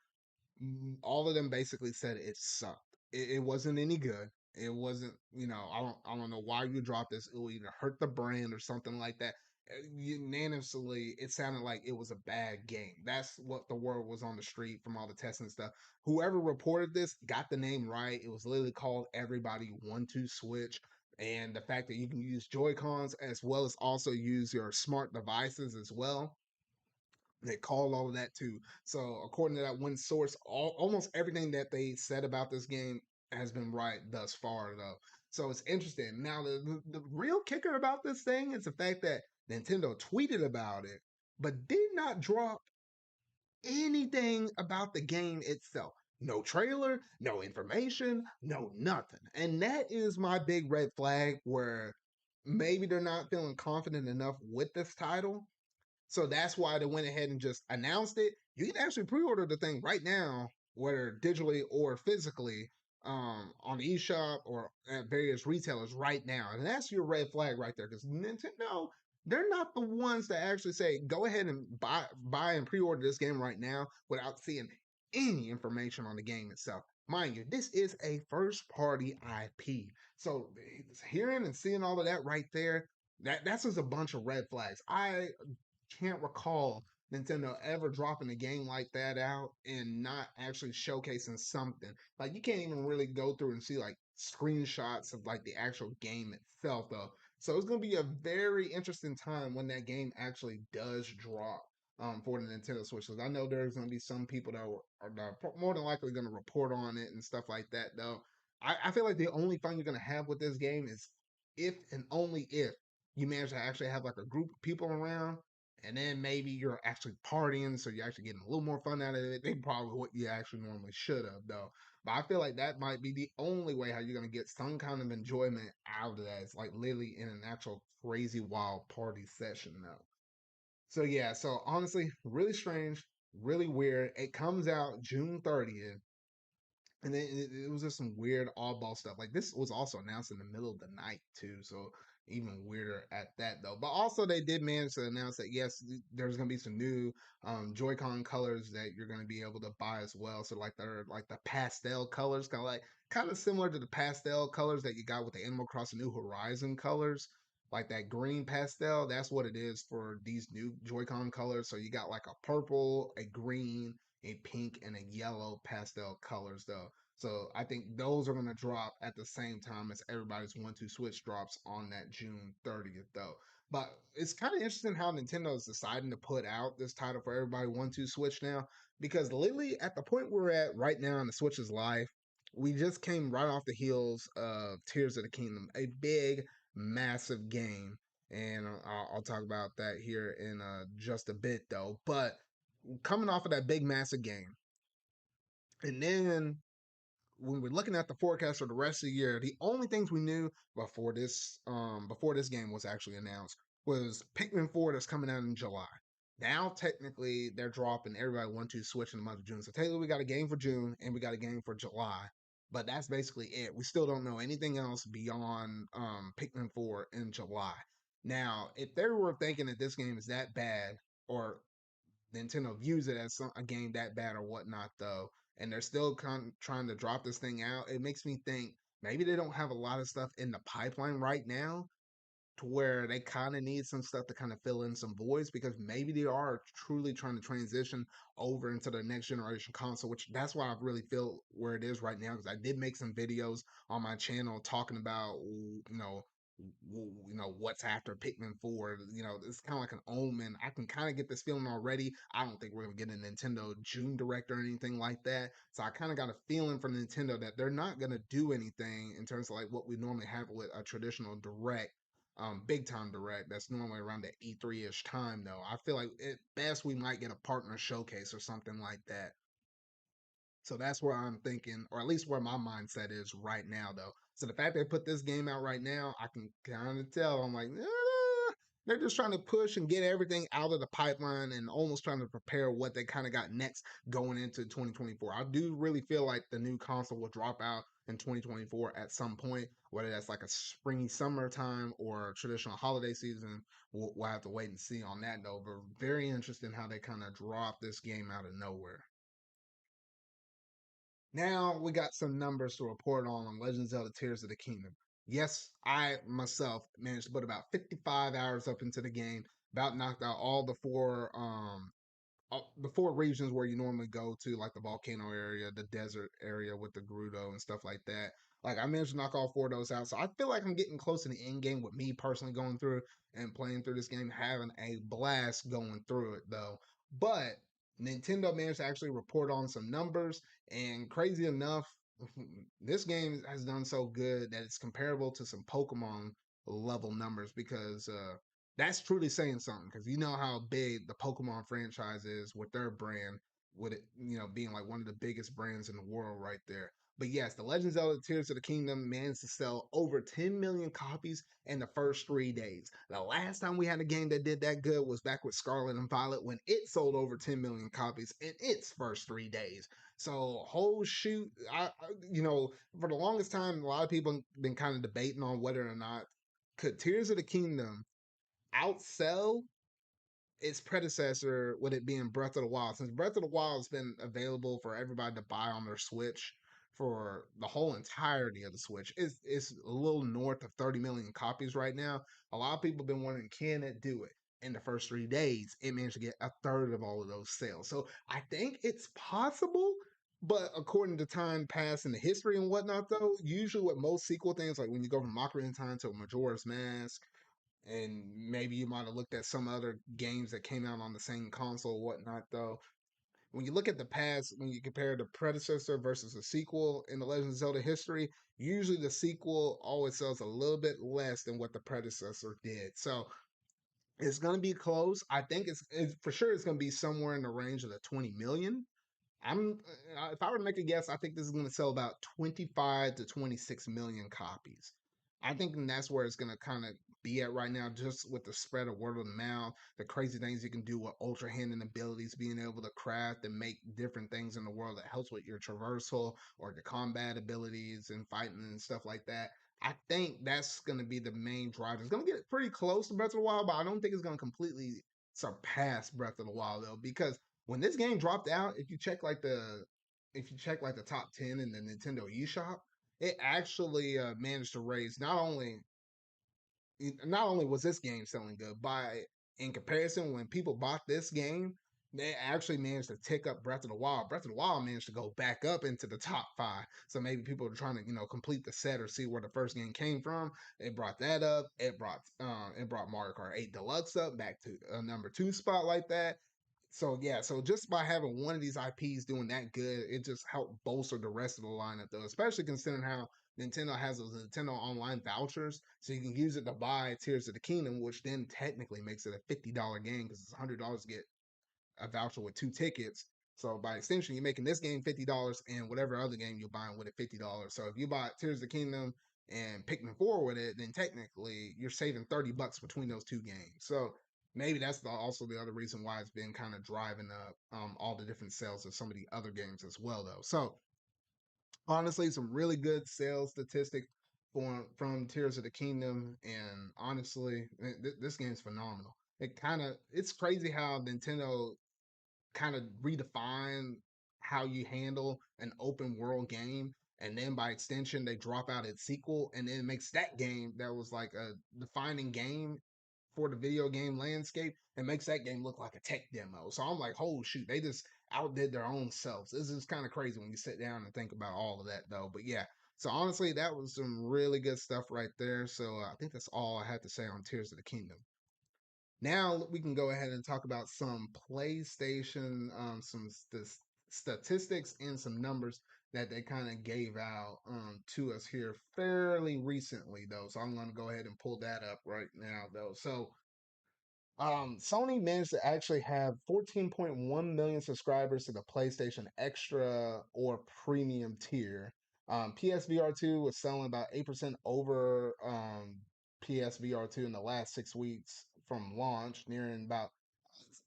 all of them basically said it sucked. It wasn't any good. It wasn't, I don't know why you dropped this. It will either hurt the brand or something like that. Unanimously, it sounded like it was a bad game. That's what the word was on the street from all the testing and stuff. Whoever reported this got the name right. It was literally called Everybody 1-2 Switch. And the fact that you can use Joycons as well as also use your smart devices as well, they call all of that too. So according to that one source, almost everything that they said about this game has been right thus far, though. So it's interesting. Now the real kicker about this thing is the fact that Nintendo tweeted about it, but did not drop anything about the game itself. No trailer, no information, no nothing. And that is my big red flag where maybe they're not feeling confident enough with this title, so that's why they went ahead and just announced it. You can actually pre-order the thing right now, whether digitally or physically, on the eShop or at various retailers right now. And that's your red flag right there, because Nintendo, they're not the ones that actually say, go ahead and buy and pre-order this game right now without seeing any information on the game itself. Mind you, this is a first party IP. So hearing and seeing all of that right there, that's just a bunch of red flags. I can't recall Nintendo ever dropping a game like that out and not actually showcasing something. Like you can't even really go through and see like screenshots of like the actual game itself though. So it's gonna be a very interesting time when that game actually does drop for the Nintendo Switch. 'Cause I know there's gonna be some people that are more than likely gonna report on it and stuff like that though. I feel like the only fun you're gonna have with this game is if and only if you manage to actually have like a group of people around, and then maybe you're actually partying, so you're actually getting a little more fun out of it than probably what you actually normally should have, though. But I feel like that might be the only way how you're gonna get some kind of enjoyment out of that. It's like literally in an actual crazy wild party session, though. So yeah, so honestly, really strange, really weird. It comes out June 30th. And then it was just some weird oddball stuff. Like this was also announced in the middle of the night too, so even weirder at that though. But also they did manage to announce that yes, there's gonna be some new Joy-Con colors that you're gonna be able to buy as well. So like they're like the pastel colors, kind of similar to the pastel colors that you got with the Animal Crossing New Horizon colors. Like that green pastel, that's what it is for these new Joy-Con colors. So you got like a purple, a green, a pink, and a yellow pastel colors though. So I think those are going to drop at the same time as everybody's 1-2 Switch drops on that June 30th though. But it's kind of interesting how Nintendo is deciding to put out this title for everybody 1-2 Switch now, because literally at the point we're at right now in the Switch's life, we just came right off the heels of Tears of the Kingdom, a big, massive game. And I'll talk about that here in just a bit though. But coming off of that big, massive game, and then when we're looking at the forecast for the rest of the year, the only things we knew before this game was actually announced was Pikmin 4 that's coming out in July. Now technically they're dropping everybody 1-2 Switch in the month of June. So Taylor, we got a game for June and we got a game for July. but that's basically it. We still don't know anything else beyond Pikmin 4 in July. Now, if they were thinking that this game is that bad, or Nintendo views it as a game that bad or whatnot, though, and they're still trying to drop this thing out, it makes me think maybe they don't have a lot of stuff in the pipeline right now to where they kind of need some stuff to kind of fill in some voids, because maybe they are truly trying to transition over into the next generation console, which that's why I really feel where it is right now, because I did make some videos on my channel talking about, what's after Pikmin 4. It's kind of like an omen. I can kind of get this feeling already. I don't think we're gonna get a Nintendo June Direct or anything like that, so I kind of got a feeling from Nintendo that they're not gonna do anything in terms of like what we normally have with a traditional direct, big time direct that's normally around the E3-ish time. Though I feel like at best we might get a partner showcase or something like that. So that's where I'm thinking, or at least where my mindset is right now, though. So the fact they put this game out right now, I can kind of tell. I'm like, they're just trying to push and get everything out of the pipeline and almost trying to prepare what they kind of got next going into 2024. I do really feel like the new console will drop out in 2024 at some point, whether that's like a springy summertime or traditional holiday season. We'll have to wait and see on that, though. But very interesting how they kind of drop this game out of nowhere. Now we got some numbers to report on Legend of Zelda Tears of the Kingdom. Yes, I myself managed to put about 55 hours up into the game, about knocked out all the four regions where you normally go to, like the volcano area, the desert area with the Gerudo and stuff like that. Like I managed to knock all four of those out. So I feel like I'm getting close to the end game with me personally going through and playing through this game, having a blast going through it though. But Nintendo managed to actually report on some numbers, and crazy enough, this game has done so good that it's comparable to some Pokemon level numbers, because that's truly saying something, because you know how big the Pokemon franchise is with their brand, with it, being like one of the biggest brands in the world right there. But yes, The Legend of Zelda Tears of the Kingdom managed to sell over 10 million copies in the first 3 days. The last time we had a game that did that good was back with Scarlet and Violet, when it sold over 10 million copies in its first 3 days. So, whole shoot, for the longest time, a lot of people been kind of debating on whether or not could Tears of the Kingdom outsell its predecessor, with it being Breath of the Wild. Since Breath of the Wild has been available for everybody to buy on their Switch for the whole entirety of the Switch, it's a little north of 30 million copies right now. A lot of people have been wondering, can it do it? In the first 3 days, it managed to get a third of all of those sales. So I think it's possible. But according to time past in the history and whatnot, though, usually with most sequel things, like when you go from Ocarina of Time to Majora's Mask, and maybe you might have looked at some other games that came out on the same console or whatnot, though. When you look at the past, when you compare the predecessor versus the sequel in the Legend of Zelda history, usually the sequel always sells a little bit less than what the predecessor did. So it's going to be close. I think it's for sure it's going to be somewhere in the range of the 20 million. I'm if I were to make a guess, I think this is going to sell about 25 to 26 million copies. I think that's where it's going to kind of be at right now, just with the spread of word of mouth, the crazy things you can do with ultra handing abilities, being able to craft and make different things in the world that helps with your traversal or the combat abilities and fighting and stuff like that. I think that's going to be the main driver. It's going to get pretty close to Breath of the Wild, but I don't think it's going to completely surpass Breath of the Wild, though, because when this game dropped out, if you check like the top 10 in the Nintendo eShop, it actually managed to raise not only was this game selling good, by in comparison, when people bought this game, they actually managed to tick up Breath of the Wild. Breath of the Wild managed to go back up into the top five. So maybe people are trying to, complete the set or see where the first game came from. It brought that up. It brought Mario Kart 8 Deluxe up back to a number two spot like that. So yeah, so just by having one of these IPs doing that good, it just helped bolster the rest of the lineup, though, especially considering how Nintendo has those Nintendo Online vouchers, so you can use it to buy Tears of the Kingdom, which then technically makes it a $50 game, because it's $100 to get a voucher with two tickets. So by extension, you're making this game $50 and whatever other game you're buying with it $50. So if you buy Tears of the Kingdom and Pikmin 4 with it, then technically you're saving $30 between those two games. So maybe that's also the other reason why it's been kind of driving up all the different sales of some of the other games as well, though. So Honestly, some really good sales statistics from Tears of the Kingdom, and honestly, this game's phenomenal. It's crazy how Nintendo kind of redefine how you handle an open world game, and then by extension they drop out its sequel, and then it makes that game that was like a defining game for the video game landscape, and makes that game look like a tech demo. So I'm like, oh shoot, they just outdid their own selves. This is kind of crazy when you sit down and think about all of that though. But yeah, so honestly, that was some really good stuff right there. So I think that's all I had to say on Tears of the Kingdom. Now we can go ahead and talk about some PlayStation, statistics and some numbers that they kind of gave out to us here fairly recently, though. So I'm going to go ahead and pull that up right now, though. So Sony managed to actually have 14.1 million subscribers to the PlayStation Extra or Premium tier. PSVR 2 was selling about 8% over PSVR 2 in the last 6 weeks from launch, nearing about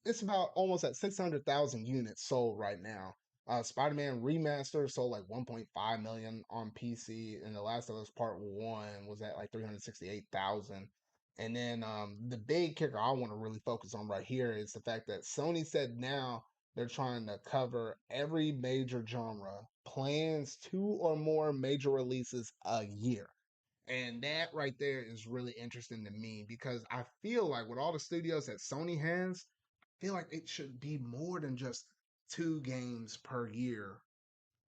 it's about almost at 600,000 units sold right now. Spider-Man Remaster sold like 1.5 million on PC, and The Last of Us Part 1 was at like 368,000. And then the big kicker I want to really focus on right here is the fact that Sony said now they're trying to cover every major genre, plans 2 or more major releases a year. And that right there is really interesting to me because I feel like with all the studios that Sony has, I feel like it should be more than just 2 games per year,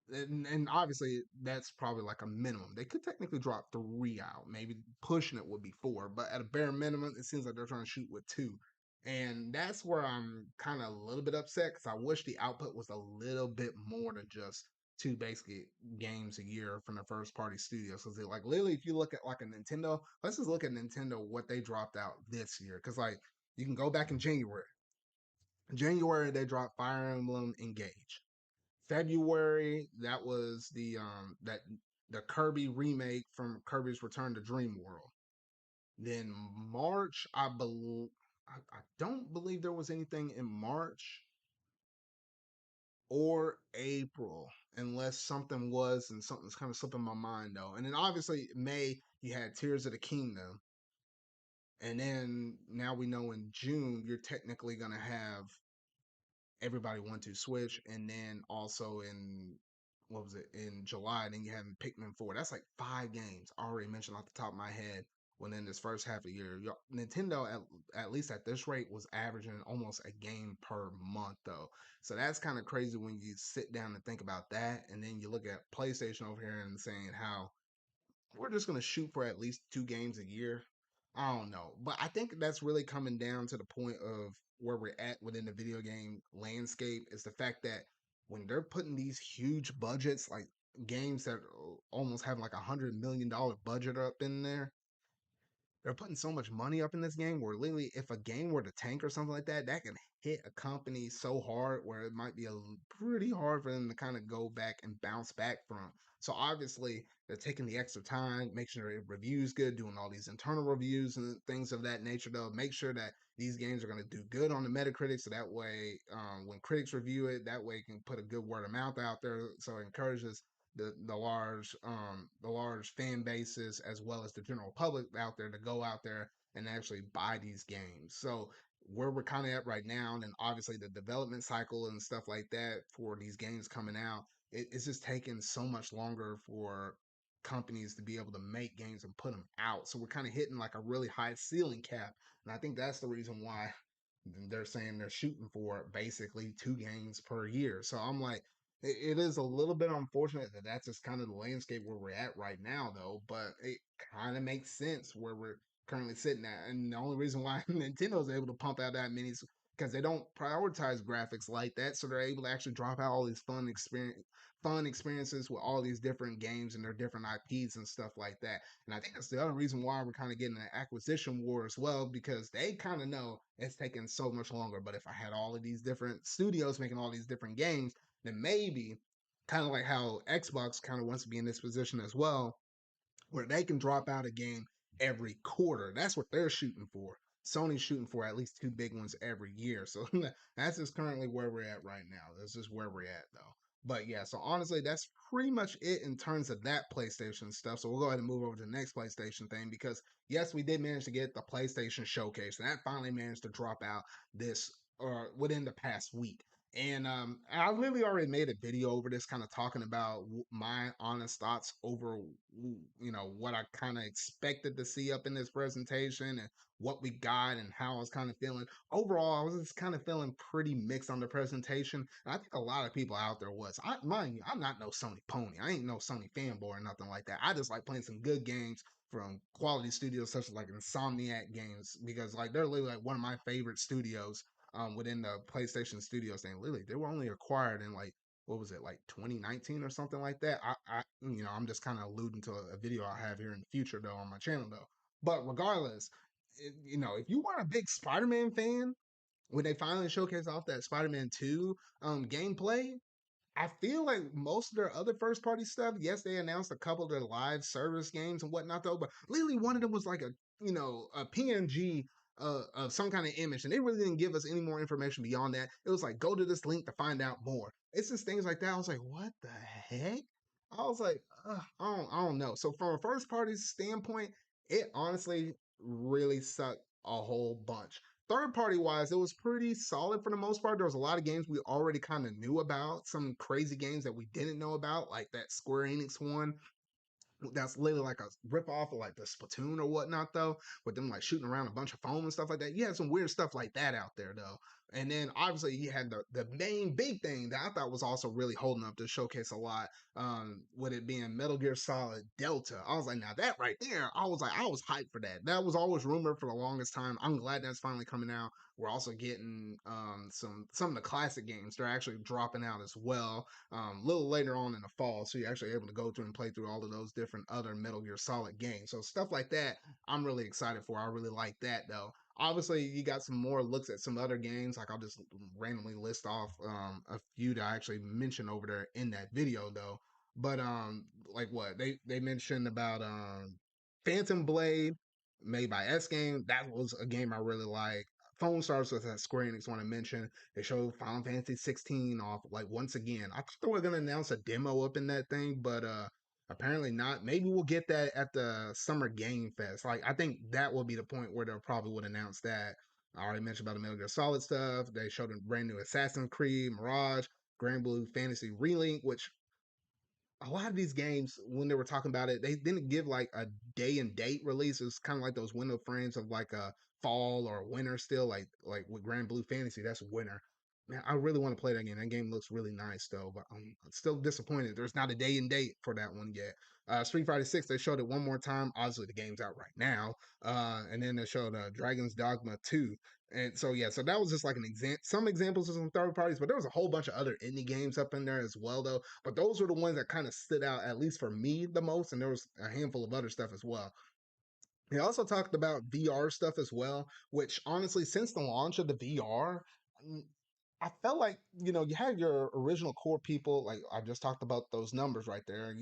and obviously that's probably like a minimum. They could technically drop 3 out, maybe pushing it would be 4, but at a bare minimum, it seems like they're trying to shoot with 2. And that's where I'm kind of a little bit upset because I wish the output was a little bit more than just 2 games a year from the first party studios. Because like literally, if you look at like a Nintendo, let's just look at Nintendo what they dropped out this year. Because like you can go back in January. January they dropped Fire Emblem Engage. February, that was the Kirby remake from Kirby's Return to Dream World. Then March, I don't believe there was anything in March or April, unless something was, and something's kind of slipping my mind though. And then obviously May, you had Tears of the Kingdom, and then now we know in June you're technically gonna have everybody want to switch, and then also in what was it in July, then you have Pikmin 4. That's like 5 games I already mentioned off the top of my head. When in this first half of the year, Nintendo at least at this rate was averaging almost a game per month though. So that's kind of crazy when you sit down and think about that, and then you look at PlayStation over here and saying how we're just going to shoot for at least 2 games a year. I don't know. But I think that's really coming down to the point of where we're at within the video game landscape is the fact that when they're putting these huge budgets, like games that almost have like $100 million budget up in there, they're putting so much money up in this game where literally if a game were to tank or something like that, that can hit a company so hard where it might be pretty hard for them to kind of go back and bounce back from. So obviously they're taking the extra time, make sure it reviews good, doing all these internal reviews and things of that nature. They'll make sure that these games are going to do good on the Metacritic, so that way when critics review it, that way it can put a good word of mouth out there, so it encourages the large fan bases as well as the general public out there to go out there and actually buy these games. So where we're kind of at right now, and obviously the development cycle and stuff like that for these games coming out, it's just taking so much longer for companies to be able to make games and put them out. So we're kind of hitting like a really high ceiling cap, and I think that's the reason why they're saying they're shooting for basically 2 games per year. So I'm like, it is a little bit unfortunate that that's just kind of the landscape where we're at right now, though. But it kind of makes sense where we're currently sitting at, and the only reason why Nintendo's able to pump out that many is because they don't prioritize graphics like that, so they're able to actually drop out all these fun experiences with all these different games and their different IPs and stuff like that. And I think that's the other reason why we're kind of getting an acquisition war as well, because they kind of know it's taking so much longer. But if I had all of these different studios making all these different games, then maybe kind of like how Xbox kind of wants to be in this position as well, where they can drop out a game every quarter. That's what they're shooting for. Sony's shooting for at least 2 big ones every year. So that's just currently where we're at right now. That's just where we're at, though. But yeah, so honestly, that's pretty much it in terms of that PlayStation stuff. So we'll go ahead and move over to the next PlayStation thing because yes, we did manage to get the PlayStation Showcase, and that finally managed to drop out this or within the past week. And I literally already made a video over this, kind of talking about my honest thoughts over what I kind of expected to see up in this presentation and what we got and how I was kind of feeling overall. I was just kind of feeling pretty mixed on the presentation. And I think a lot of people out there was. Mind you, I'm not no Sony pony. I ain't no Sony fanboy or nothing like that. I just like playing some good games from quality studios such as like Insomniac Games because like they're literally like one of my favorite studios within the PlayStation Studios thing. Literally, they were only acquired in like what was it like 2019 or something like that. I'm just kind of alluding to a video I have here in the future though on my channel though. But regardless, if you weren't a big Spider-Man fan, when they finally showcased off that Spider-Man 2 gameplay, I feel like most of their other first party stuff, yes, they announced a couple of their live service games and whatnot though, but literally one of them was like a PNG of some kind of image, and they really didn't give us any more information beyond that. It was like go to this link to find out more. It's just things like that. I was like, what the heck? I was like, I don't know. So from a first party standpoint, it honestly really sucked a whole bunch. Third party wise, it was pretty solid for the most part. There was a lot of games we already kind of knew about, some crazy games that we didn't know about, like that Square Enix one that's literally like a rip off of like the Splatoon or whatnot though, with them like shooting around a bunch of foam and stuff like that. You had some weird stuff like that out there though. And then obviously you had the main big thing that I thought was also really holding up the showcase a lot, with it being Metal Gear Solid Delta. I was like, now that right there, I was hyped for that. That was always rumored for the longest time. I'm glad that's finally coming out. We're also getting some of the classic games. They're actually dropping out as well a little later on in the fall. So you're actually able to go through and play through all of those different other Metal Gear Solid games. So stuff like that, I'm really excited for. I really like that though. Obviously, you got some more looks at some other games. Like I'll just randomly list off a few that I actually mentioned over there in that video though. But like what they mentioned about Phantom Blade made by S Game. That was a game I really like. Phone Stars with that Square Enix want to mention. They showed Final Fantasy 16 off like once again. I thought they were gonna announce a demo up in that thing, but apparently not. Maybe we'll get that at the Summer Game Fest. Like I think that will be the point where they'll probably would announce that. I already mentioned about the Metal Gear Solid stuff. They showed a brand new Assassin's Creed, Mirage, Grand Blue Fantasy Relink, which a lot of these games, when they were talking about it, they didn't give like a day and date release. It's kind of like those window frames of like a fall or winter still, like with Grand Blue Fantasy, that's winter. Man, I really want to play that game. That game looks really nice though, but I'm still disappointed. There's not a day and date for that one yet. Street Fighter 6, they showed it one more time. Obviously, the game's out right now. And then they showed Dragon's Dogma 2. And so yeah, so that was just like some examples of some third parties, but there was a whole bunch of other indie games up in there as well though. But those were the ones that kind of stood out, at least for me, the most. And there was a handful of other stuff as well. He also talked about VR stuff as well, which honestly, since the launch of the VR, mm, I felt like, you had your original core people, like I just talked about those numbers right there.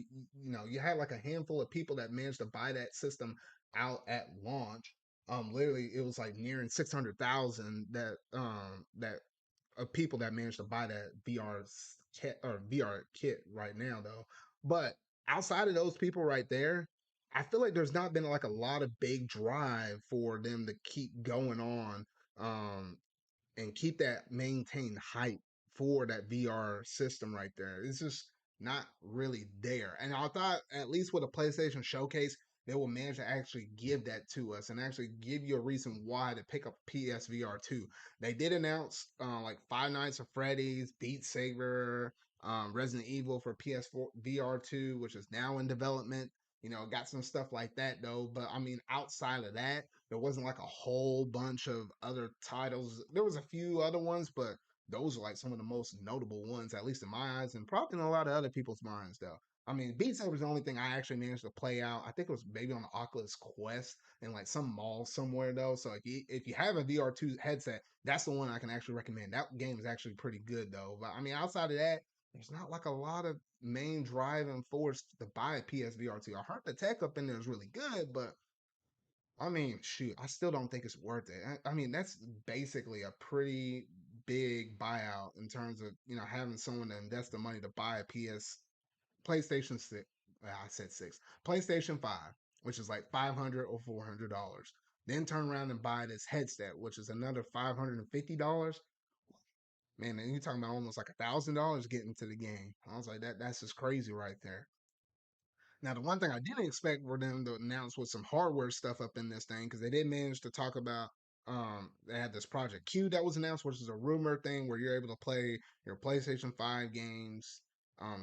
You had like a handful of people that managed to buy that system out at launch. Literally, it was like nearing 600,000 that of people that managed to buy that kit or VR kit right now though. But outside of those people right there, I feel like there's not been like a lot of big drive for them to keep going on. Um, and keep that maintained hype for that VR system right there. It's just not really there. And I thought at least with a PlayStation Showcase, they will manage to actually give that to us and actually give you a reason why to pick up PSVR 2. They did announce like Five Nights at Freddy's, Beat Saber, Resident Evil for PS4 VR 2, which is now in development. Got some stuff like that though. But I mean, outside of that, there wasn't like a whole bunch of other titles. There was a few other ones, but those are like some of the most notable ones, at least in my eyes, and probably in a lot of other people's minds, though. I mean, Beat Saber is the only thing I actually managed to play out. I think it was maybe on the Oculus Quest in like some mall somewhere, though. So if you have a VR2 headset, that's the one I can actually recommend. That game is actually pretty good, though. But I mean, outside of that, there's not like a lot of main driving force to buy a PSVR2. I heard the tech up in there is really good, but I mean, shoot, I still don't think it's worth it. I mean, that's basically a pretty big buyout in terms of having someone to invest the money to buy a PlayStation 6. I said six. PlayStation 5, which is like $500 or $400. Then turn around and buy this headset, which is another $550. Man, and you're talking about almost like $1,000 getting to the game. I was like, that's just crazy right there. Now, the one thing I didn't expect for them to announce was some hardware stuff up in this thing because they did manage to talk about. They had this Project Q that was announced, which is a rumor thing where you're able to play your PlayStation 5 games,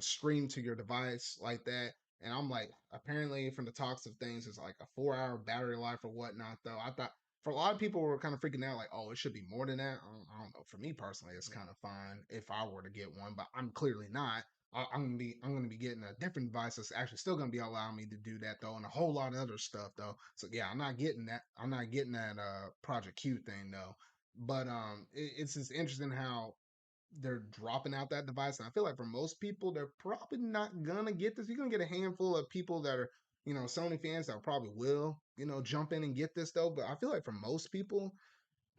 stream to your device like that. And I'm like, apparently from the talks of things, it's like a 4 hour battery life or whatnot. Though I thought for a lot of people were kind of freaking out, like, oh, it should be more than that. I don't know. For me personally, it's kind of fine if I were to get one, but I'm clearly not. I'm gonna be getting a different device that's actually still gonna be allowing me to do that though, and a whole lot of other stuff though. So yeah, I'm not getting that. I'm not getting that Project Q thing though. But it's just interesting how they're dropping out that device, and I feel like for most people, they're probably not gonna get this. You're gonna get a handful of people that are Sony fans that probably will jump in and get this though. But I feel like for most people,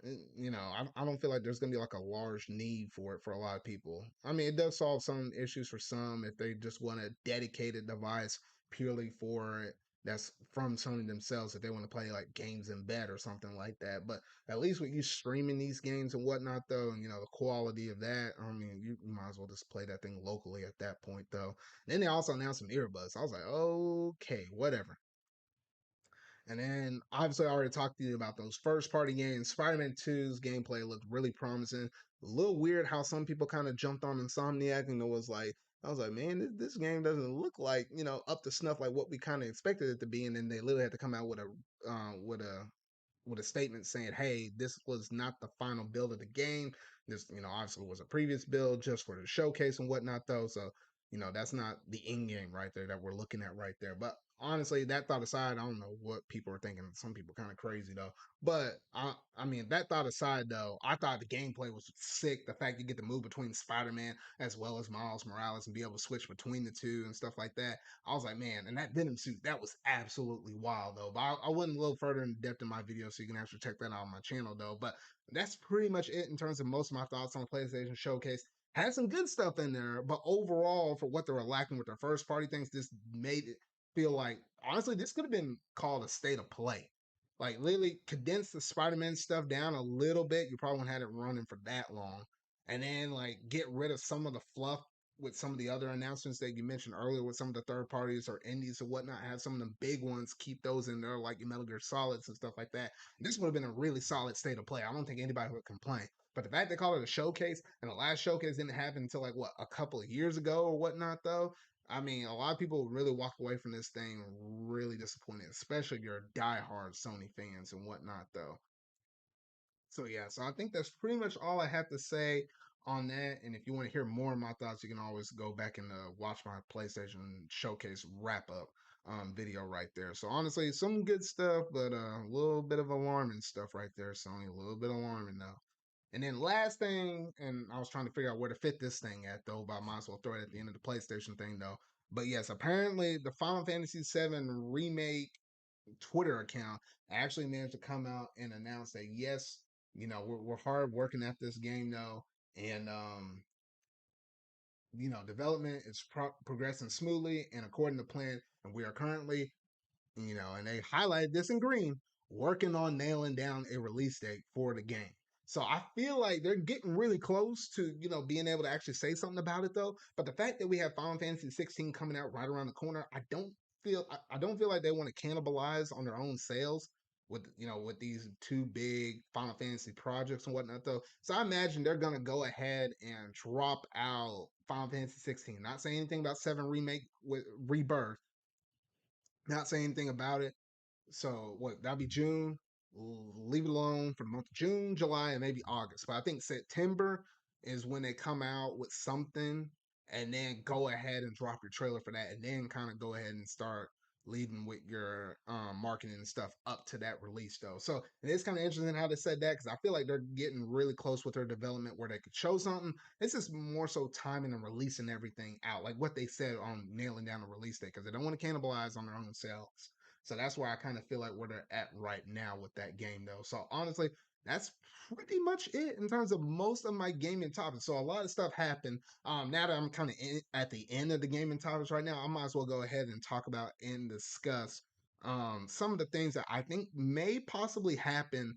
I don't feel like there's gonna be like a large need for it for a lot of people. I mean, it does solve some issues for some if they just want a dedicated device purely for it that's from Sony themselves if they want to play like games in bed or something like that. But at least with you streaming these games and whatnot though, and the quality of that, I mean, you might as well just play that thing locally at that point though. Then they also announced some earbuds. I was like, okay, whatever. And then obviously I already talked to you about those first party games. Spider-Man 2's gameplay looked really promising. A little weird how some people kind of jumped on Insomniac and it was like I was like, man, this game doesn't look like, up to snuff like what we kind of expected it to be. And then they literally had to come out with a statement saying, "Hey, this was not the final build of the game. This, obviously was a previous build just for the showcase and whatnot, though. So, that's not the end game right there that we're looking at right there. But honestly, that thought aside, I don't know what people are thinking. Some people kind of crazy though. But I mean, that thought aside though, I thought the gameplay was sick. The fact you get to move between Spider-Man as well as Miles Morales and be able to switch between the two and stuff like that. I was like, man, and that Venom suit, that was absolutely wild though. But I went a little further in depth in my video, so you can actually check that out on my channel though. But that's pretty much it in terms of most of my thoughts on the PlayStation Showcase. Had some good stuff in there, but overall, for what they were lacking with their first party things, this made it feel like honestly, this could have been called a state of play. Like literally condense the Spider-Man stuff down a little bit. You probably wouldn't have it running for that long. And then like get rid of some of the fluff with some of the other announcements that you mentioned earlier with some of the third parties or indies or whatnot, have some of the big ones, keep those in there like your Metal Gear Solids and stuff like that. This would have been a really solid state of play. I don't think anybody would complain. But the fact they call it a showcase and the last showcase didn't happen until like what a couple of years ago or whatnot though. I mean, a lot of people really walk away from this thing really disappointed, especially your diehard Sony fans and whatnot though. So yeah, so I think that's pretty much all I have to say on that. And if you want to hear more of my thoughts, you can always go back and watch my PlayStation Showcase wrap up video right there. So honestly, some good stuff, but a little bit of alarming stuff right there, Sony. A little bit alarming though. And then last thing, and I was trying to figure out where to fit this thing at though, but I might as well throw it at the end of the PlayStation thing though. But yes, apparently the Final Fantasy VII Remake Twitter account actually managed to come out and announce that yes, we're hard working at this game though, and development is progressing smoothly and according to plan, and we are currently, and they highlighted this in green, working on nailing down a release date for the game. So I feel like they're getting really close to, being able to actually say something about it though. But the fact that we have Final Fantasy 16 coming out right around the corner, I don't feel like they want to cannibalize on their own sales with with these two big Final Fantasy projects and whatnot though. So I imagine they're gonna go ahead and drop out Final Fantasy 16. Not saying anything about 7 remake with rebirth, not saying anything about it. So what? That'll be June. Leave it alone for the month of June, July, and maybe August. But I think September is when they come out with something, and then go ahead and drop your trailer for that, and then kind of go ahead and start leading with your marketing and stuff up to that release though. So it is kind of interesting how they said that because I feel like they're getting really close with their development where they could show something. This is more so timing and releasing everything out, like what they said on nailing down the release date, because they don't want to cannibalize on their own sales. So that's where I kind of feel like where they're at right now with that game, though. So honestly, that's pretty much it in terms of most of my gaming topics. So a lot of stuff happened. Now that I'm kind of at the end of the gaming topics right now, I might as well go ahead and talk about and discuss some of the things that I think may possibly happen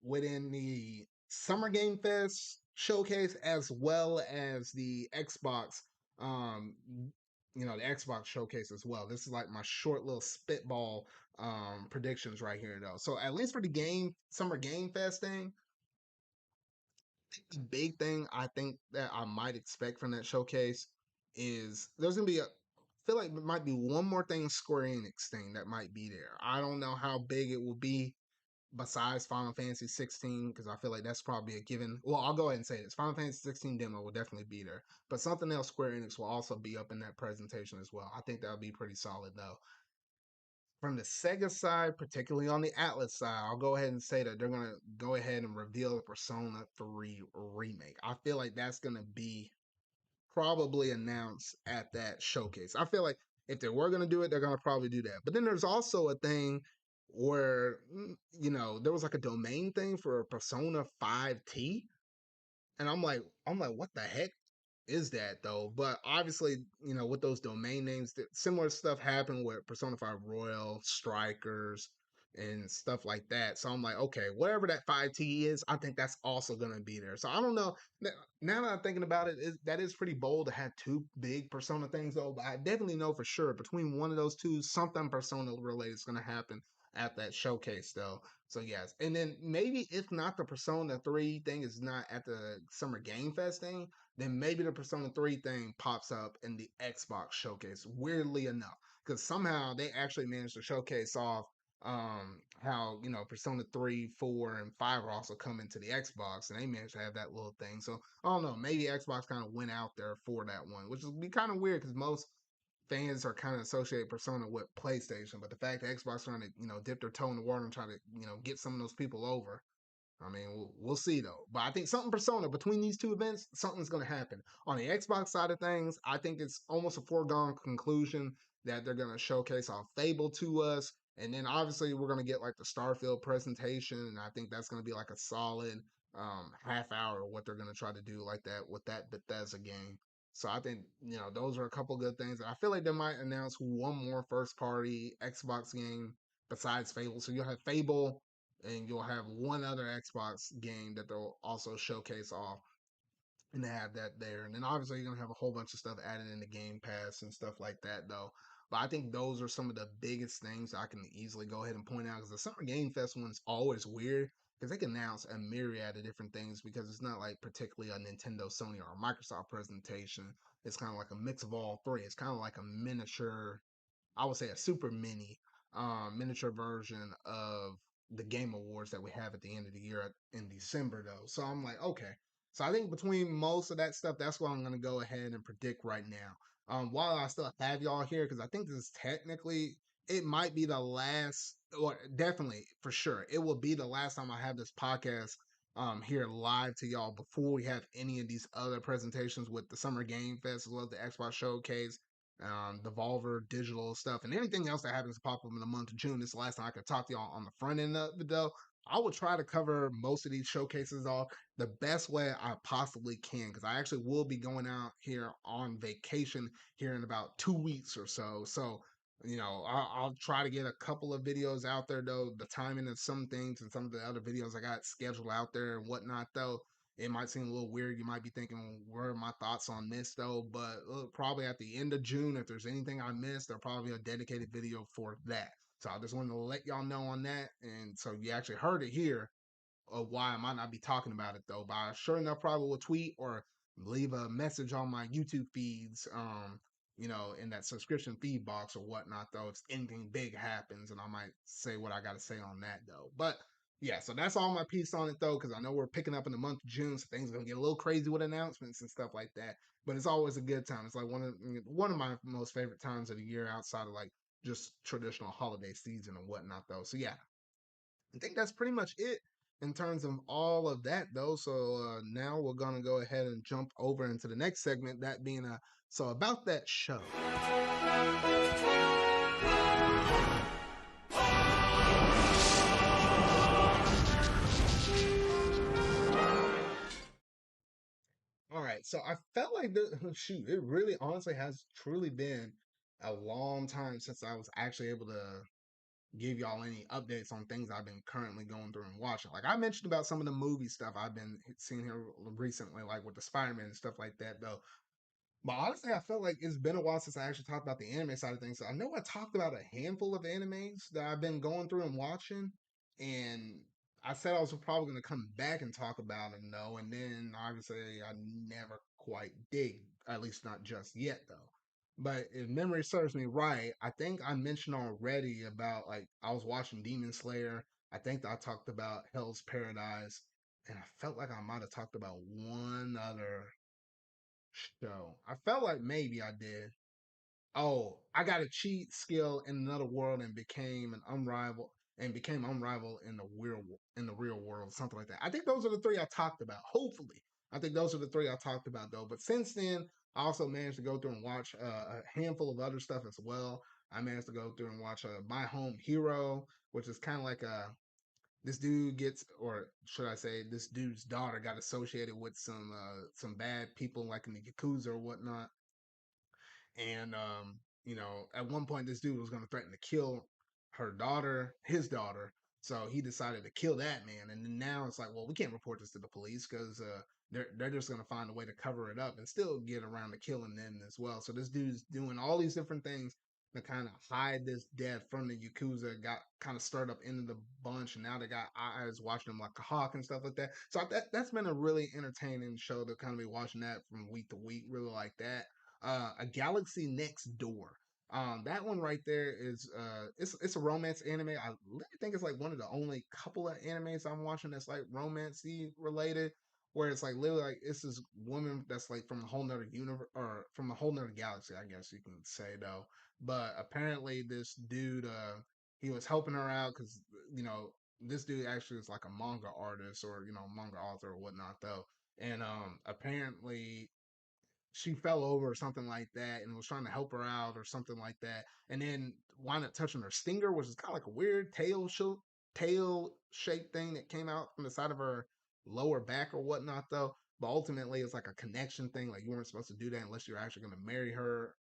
within the Summer Game Fest showcase as well as the Xbox um the Xbox showcase as well. This is like my short little spitball predictions right here though. So at least for the game Summer Game Fest thing, the big thing I think that I might expect from that showcase is there's gonna be a feel like there might be one more thing Square Enix thing that might be there. I don't know how big it will be besides Final Fantasy 16 because I feel like that's probably a given. Well, I'll go ahead and say this: Final Fantasy 16 demo will definitely be there, but something else Square Enix will also be up in that presentation as well. I think that'll be pretty solid though. From the Sega side, particularly on the Atlas side, I'll go ahead and say that they're gonna go ahead and reveal the Persona 3 remake. I feel like that's gonna be probably announced at that showcase. I feel like if they were gonna do it, they're gonna probably do that. But then there's also a thing where there was like a domain thing for Persona 5T, and I'm like, what the heck is that though? But obviously, with those domain names, similar stuff happened with Persona 5 Royal, Strikers, and stuff like that. So I'm like, okay, whatever that 5T is, I think that's also gonna be there. So I don't know. Now that I'm thinking about it, that is pretty bold to have two big Persona things though. But I definitely know for sure between one of those two, something Persona related is gonna happen at that showcase though. So yes, and then maybe if not the Persona 3 thing is not at the Summer Game Fest thing, then maybe the Persona 3 thing pops up in the Xbox showcase, weirdly enough. Because somehow they actually managed to showcase off how, Persona 3, 4, and 5 are also coming to the Xbox, and they managed to have that little thing. So I don't know, maybe Xbox kind of went out there for that one, which would be kind of weird because most fans are kind of associate Persona with PlayStation, but the fact that Xbox trying to, dip their toe in the water and try to, get some of those people over, I mean, we'll see though. But I think something Persona between these two events, something's going to happen. On the Xbox side of things, I think it's almost a foregone conclusion that they're going to showcase our Fable to us. And then obviously we're going to get like the Starfield presentation. And I think that's going to be like a solid half hour of what they're going to try to do like that with that Bethesda game. So I think, those are a couple good things. I feel like they might announce one more first party Xbox game besides Fable. So you'll have Fable, and you'll have one other Xbox game that they'll also showcase off, and they have that there. And then obviously you're gonna have a whole bunch of stuff added in the Game Pass and stuff like that, though. But I think those are some of the biggest things I can easily go ahead and point out because the Summer Game Fest one's always weird because they can announce a myriad of different things because it's not like particularly a Nintendo, Sony, or a Microsoft presentation. It's kind of like a mix of all three. It's kind of like a miniature, I would say a super miniature version of the Game Awards that we have at the end of the year in December, though. So I'm like, okay. So I think between most of that stuff, that's what I'm going to go ahead and predict right now. While I still have y'all here, because I think this is technically, it might be the last, or definitely for sure, it will be the last time I have this podcast here live to y'all before we have any of these other presentations with the Summer Game Fest as well as the Xbox Showcase, Devolver Digital stuff, and anything else that happens to pop up in the month of June. This is the last time I could talk to y'all on the front end of it, though. I will try to cover most of these showcases off the best way I possibly can because I actually will be going out here on vacation here in about 2 weeks or so. So, I'll try to get a couple of videos out there, though. The timing of some things and some of the other videos I got scheduled out there and whatnot, though, it might seem a little weird. You might be thinking, where are my thoughts on this, though? But probably at the end of June, if there's anything I missed, there'll probably be a dedicated video for that. So I just wanted to let y'all know on that. And so you actually heard it here of why I might not be talking about it, though. But I sure enough probably will tweet or leave a message on my YouTube feeds, in that subscription feed box or whatnot, though, if anything big happens. And I might say what I got to say on that, though. But yeah, so that's all my piece on it though, because I know we're picking up in the month of June, so things are gonna get a little crazy with announcements and stuff like that. But it's always a good time. It's like one of my most favorite times of the year outside of like just traditional holiday season and whatnot though. So yeah, I think that's pretty much it in terms of all of that though. So now we're gonna go ahead and jump over into the next segment, that being so about that show. All right, so I felt like shoot, it really honestly has truly been a long time since I was actually able to give y'all any updates on things I've been currently going through and watching. Like I mentioned about some of the movie stuff I've been seeing here recently, like with the Spiderman and stuff like that, though. But honestly, I felt like it's been a while since I actually talked about the anime side of things. So I know I talked about a handful of animes that I've been going through and watching, and I said I was probably going to come back and talk about them though, and then obviously I never quite did, at least not just yet though. But if memory serves me right, I think I mentioned already about like I was watching Demon Slayer. I think I talked about Hell's Paradise, and I felt like I might have talked about one other show. I felt like maybe I did. Oh, I got a cheat skill in another world and became unrivaled in the real world, something like that. I think those are the three I talked about. Hopefully, I think those are the three I talked about though. But since then, I also managed to go through and watch a handful of other stuff as well. I managed to go through and watch My Home Hero, which is kind of like a this dude gets, or should I say, this dude's daughter got associated with some bad people like in the yakuza or whatnot, and at one point this dude was going to threaten to kill his daughter. So he decided to kill that man, and then now it's like, well, we can't report this to the police because they're just going to find a way to cover it up and still get around to killing them as well. So this dude's doing all these different things to kind of hide this death from the yakuza. Got kind of stirred up into the bunch, and now they got eyes watching them like a hawk and stuff like that. So that's been a really entertaining show to kind of be watching that from week to week. Really like that. A Galaxy Next Door. That one right there is it's a romance anime. I really think it's like one of the only couple of animes I'm watching that's like romancy related, where it's like literally like it's this woman that's like from a whole nother universe or from a whole nother galaxy, I guess you can say though. But apparently this dude he was helping her out because this dude actually is like a manga artist or manga author or whatnot though, and apparently she fell over or something like that and was trying to help her out or something like that, and then wound up touching her stinger, which is kind of like a weird tail shaped thing that came out from the side of her lower back or whatnot though. But ultimately it's like a connection thing, like you weren't supposed to do that unless you're actually going to marry her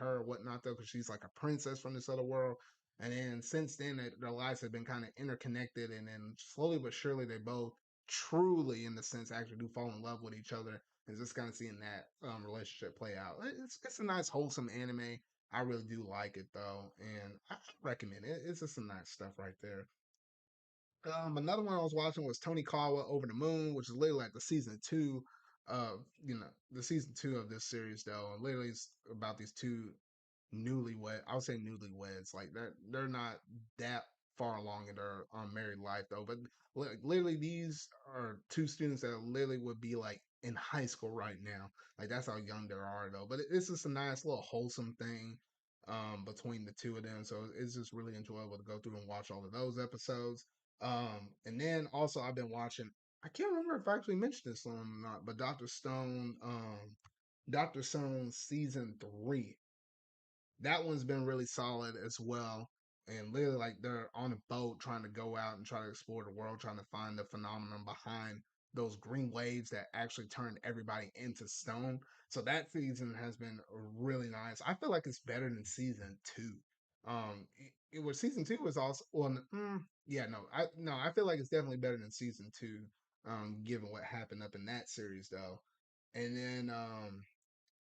or whatnot though, because she's like a princess from this other world. And then since then their lives have been kind of interconnected, and then slowly but surely they both truly in the sense actually do fall in love with each other, and just kind of seeing that relationship play out. It's a nice wholesome anime. I really do like it though, and I recommend it. It's just some nice stuff right there. Another one I was watching was Tony Kawa Over the Moon, which is literally like the season 2 of the season 2 of this series though, and literally it's about these two newlywed. I would say newlyweds. Like they're not that far along in their married life though. But literally, these are two students that literally would be like in high school right now. Like that's how young they are though. But it's just a nice little wholesome thing between the two of them. So it's just really enjoyable to go through and watch all of those episodes. And then also I've been watching. I can't remember if I actually mentioned this one or not, but Doctor Stone season 3, that one's been really solid as well. And literally, like they're on a boat trying to go out and try to explore the world, trying to find the phenomenon behind those green waves that actually turned everybody into stone. So that season has been really nice. I feel like it's better than season 2. It was season 2 was also well, yeah, I feel like it's definitely better than season 2. Given what happened up in that series though, and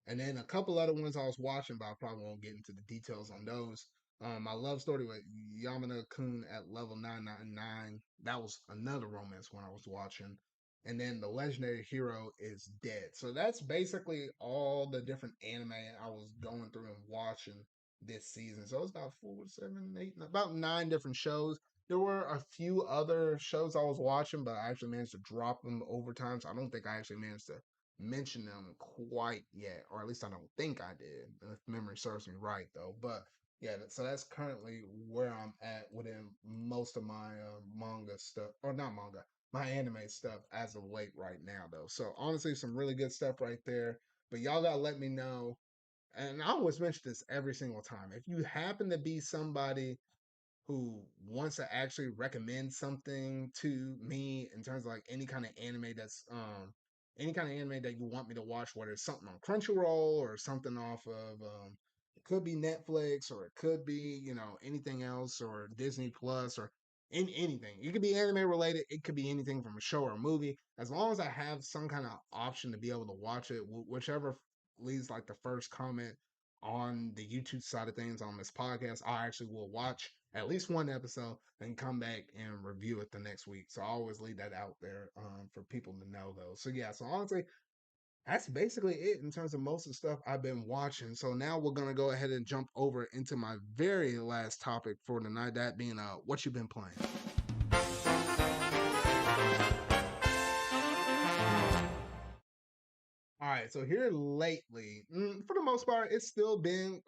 then a couple other ones I was watching, but I probably won't get into the details on those. My love story with Yamana Kun at level 999. That was another romance one I was watching. And then the legendary hero is dead. So that's basically all the different anime I was going through and watching this season. So it's about 4, 7, 8, about 9 different shows. There were a few other shows I was watching, but I actually managed to drop them over time. So I don't think I actually managed to mention them quite yet, or at least I don't think I did, if memory serves me right, though. But yeah, so that's currently where I'm at within most of my manga stuff, or not manga, my anime stuff as of late right now, though. So honestly, some really good stuff right there. But y'all gotta let me know. And I always mention this every single time. If you happen to be somebody who wants to actually recommend something to me in terms of like any kind of anime that's any kind of anime that you want me to watch, whether it's something on Crunchyroll or something off of, it could be Netflix or it could be, anything else or Disney Plus or anything. It could be anime related. It could be anything from a show or a movie. As long as I have some kind of option to be able to watch it, whichever leaves like the first comment on the YouTube side of things on this podcast, I actually will watch at least one episode and come back and review it the next week. So I always leave that out there for people to know though. So yeah, so honestly, that's basically it in terms of most of the stuff I've been watching. So now we're gonna go ahead and jump over into my very last topic for tonight, that being what you've been playing. All right, so here lately, for the most part, it's still been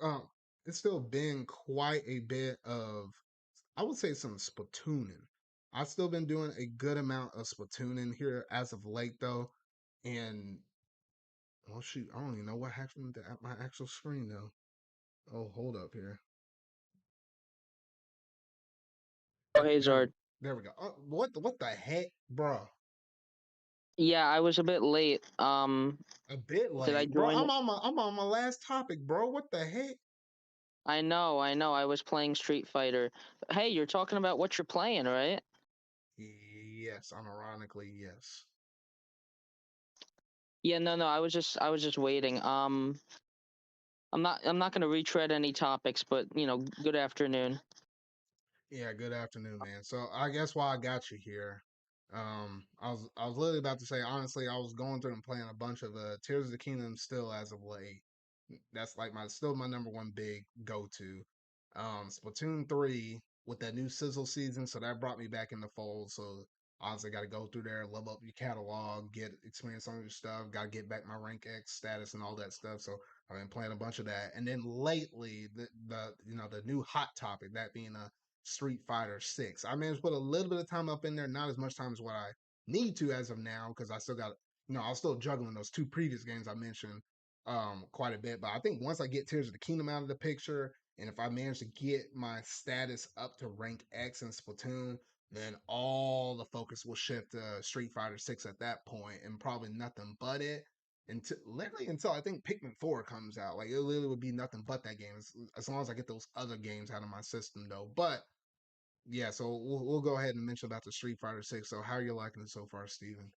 quite a bit of, I would say, some Splatooning. I've still been doing a good amount of Splatooning here as of late, though, and well, shoot, I don't even know what happened at my actual screen though. Oh, hold up here. Oh, hey, There, Zard. there we go. What the heck, bro? Yeah, I was a bit late. A bit Did I late, bro. join? I'm on my last topic, bro. What the heck? I know, I know. I was playing Street Fighter. Hey, you're talking about what you're playing, right? Yes, unironically, yes. Yeah, no, no. I was just waiting. I'm not gonna retread any topics, but good afternoon. Yeah, good afternoon, man. So I guess why I got you here. I was literally about to say, honestly, I was going through and playing a bunch of Tears of the Kingdom still as of late. That's like my number one big go to. Splatoon 3 with that new Sizzle season, so that brought me back in the fold. So honestly, got to go through there, level up your catalog, get experience on your stuff, got to get back my rank X status and all that stuff. So I've been playing a bunch of that, and then lately the new hot topic, that being Street Fighter 6. I managed to put a little bit of time up in there, not as much time as what I need to as of now, because I still got, I was still juggling those two previous games I mentioned quite a bit. But I think once I get Tears of the Kingdom out of the picture, and if I manage to get my status up to rank X in Splatoon, then all the focus will shift to Street Fighter 6 at that point, and probably nothing but it until literally until I think Pikmin 4 comes out. Like it literally would be nothing but that game as long as I get those other games out of my system though. But yeah, so we'll go ahead and mention about the Street Fighter 6. So how are you liking it so far, Steven?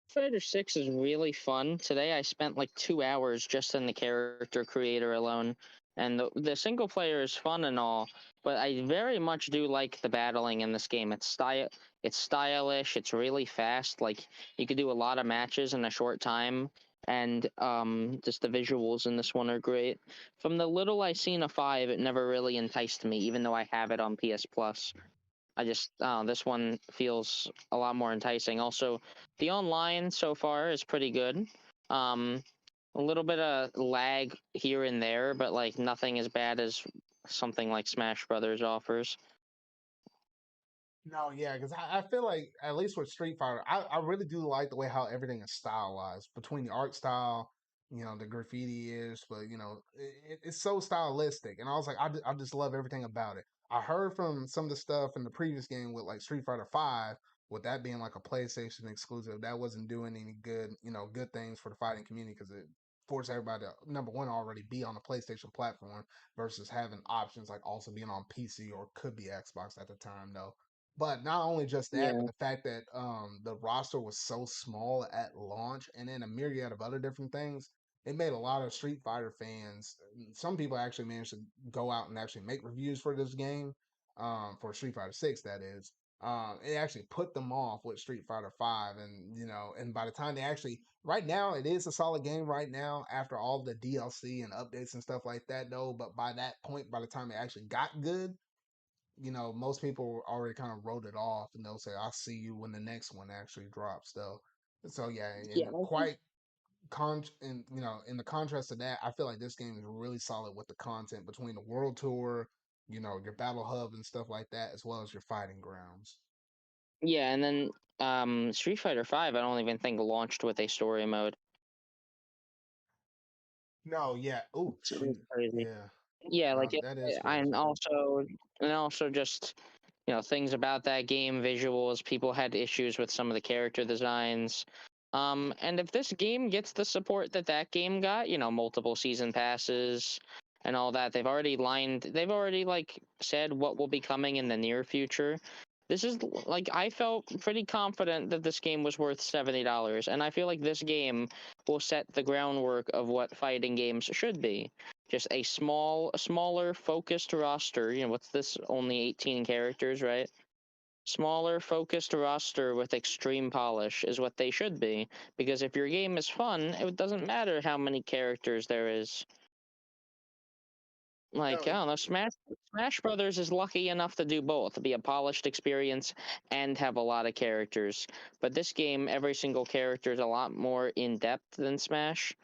Fighter 6 is really fun. Today I spent like 2 hours just in the character creator alone. And the single player is fun and all, but I very much do like the battling in this game. It's stylish, it's really fast. Like you could do a lot of matches in a short time, and just the visuals in this one are great. From the little I seen of 5, it never really enticed me, even though I have it on PS Plus. This one feels a lot more enticing. Also, the online so far is pretty good. Um, a little bit of lag here and there, but like nothing as bad as something like Smash Brothers offers. No, yeah, because I feel like at least with Street Fighter, I really do like the way how everything is stylized between the art style, the graffiti is, but it's so stylistic, and I was like, I just love everything about it. I heard from some of the stuff in the previous game with like Street Fighter 5, with that being like a PlayStation exclusive, that wasn't doing any good, good things for the fighting community because it forced everybody to number one already be on the PlayStation platform versus having options like also being on PC or could be Xbox at the time though. But not only just that, but Yeah, the fact that the roster was so small at launch, and then a myriad of other different things, it made a lot of Street Fighter fans. Some people actually managed to go out and actually make reviews for this game, for Street Fighter 6. That is, it actually put them off with Street Fighter 5, and and by the time they actually, right now, it is a solid game right now after all the DLC and updates and stuff like that, though. But by that point, by the time it actually got good, most people already kind of wrote it off, and they'll say, "I'll see you when the next one actually drops." Though, so yeah, yeah, and quite and in the contrast to that, I feel like this game is really solid with the content between the world tour, your battle hub and stuff like that, as well as your fighting grounds. yeah. And then Street Fighter 5, I don't even think launched with a story mode. No, yeah. Oh It's shoot, crazy. yeah. Yeah, like No, that is and crazy. also just things about that game, visuals. People had issues with some of the character designs. And if this game gets the support that that game got, multiple season passes and all that, they've already like said what will be coming in the near future. This is like I felt pretty confident that this game was worth $70, and I feel like this game will set the groundwork of what fighting games should be. Just a smaller, focused roster. What's this? Only 18 characters, right? Smaller, focused roster with extreme polish is what they should be. Because if your game is fun, it doesn't matter how many characters there is. Like, No, I don't know, Smash Brothers is lucky enough to do both, to be a polished experience and have a lot of characters. But this game, every single character is a lot more in depth than Smash,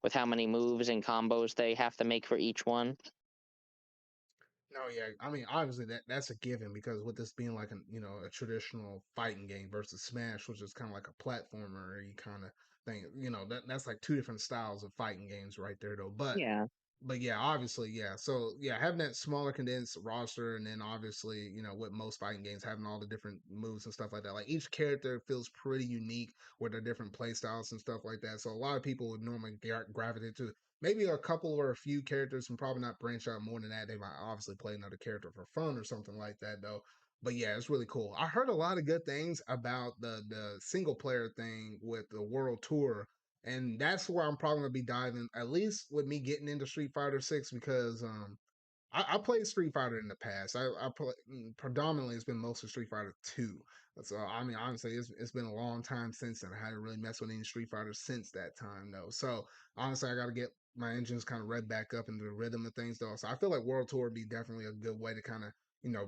with how many moves and combos they have to make for each one. no, yeah. I mean, obviously that's a given because with this being like a traditional fighting game versus Smash, which is kind of like a platformer, you kind of thing. That's like two different styles of fighting games right there, though. Yeah. But yeah, obviously, yeah. So yeah, having that smaller condensed roster, and then obviously, with most fighting games, having all the different moves and stuff like that. Like each character feels pretty unique with their different play styles and stuff like that. So a lot of people would normally gravitate to maybe a couple or a few characters, and probably not branch out more than that. They might obviously play another character for fun or something like that, though. But yeah, it's really cool. I heard a lot of good things about the single player thing with the world tour, and that's where I'm probably gonna be diving. At least with me getting into Street Fighter 6, because I played Street Fighter in the past. I play predominantly it's been mostly Street Fighter 2. So I mean, honestly, it's been a long time since then. I hadn't really messed with any Street Fighter since that time though. So honestly, I got to get my engines kind of rev back up into the rhythm of things though. So I feel like World Tour would be definitely a good way to kind of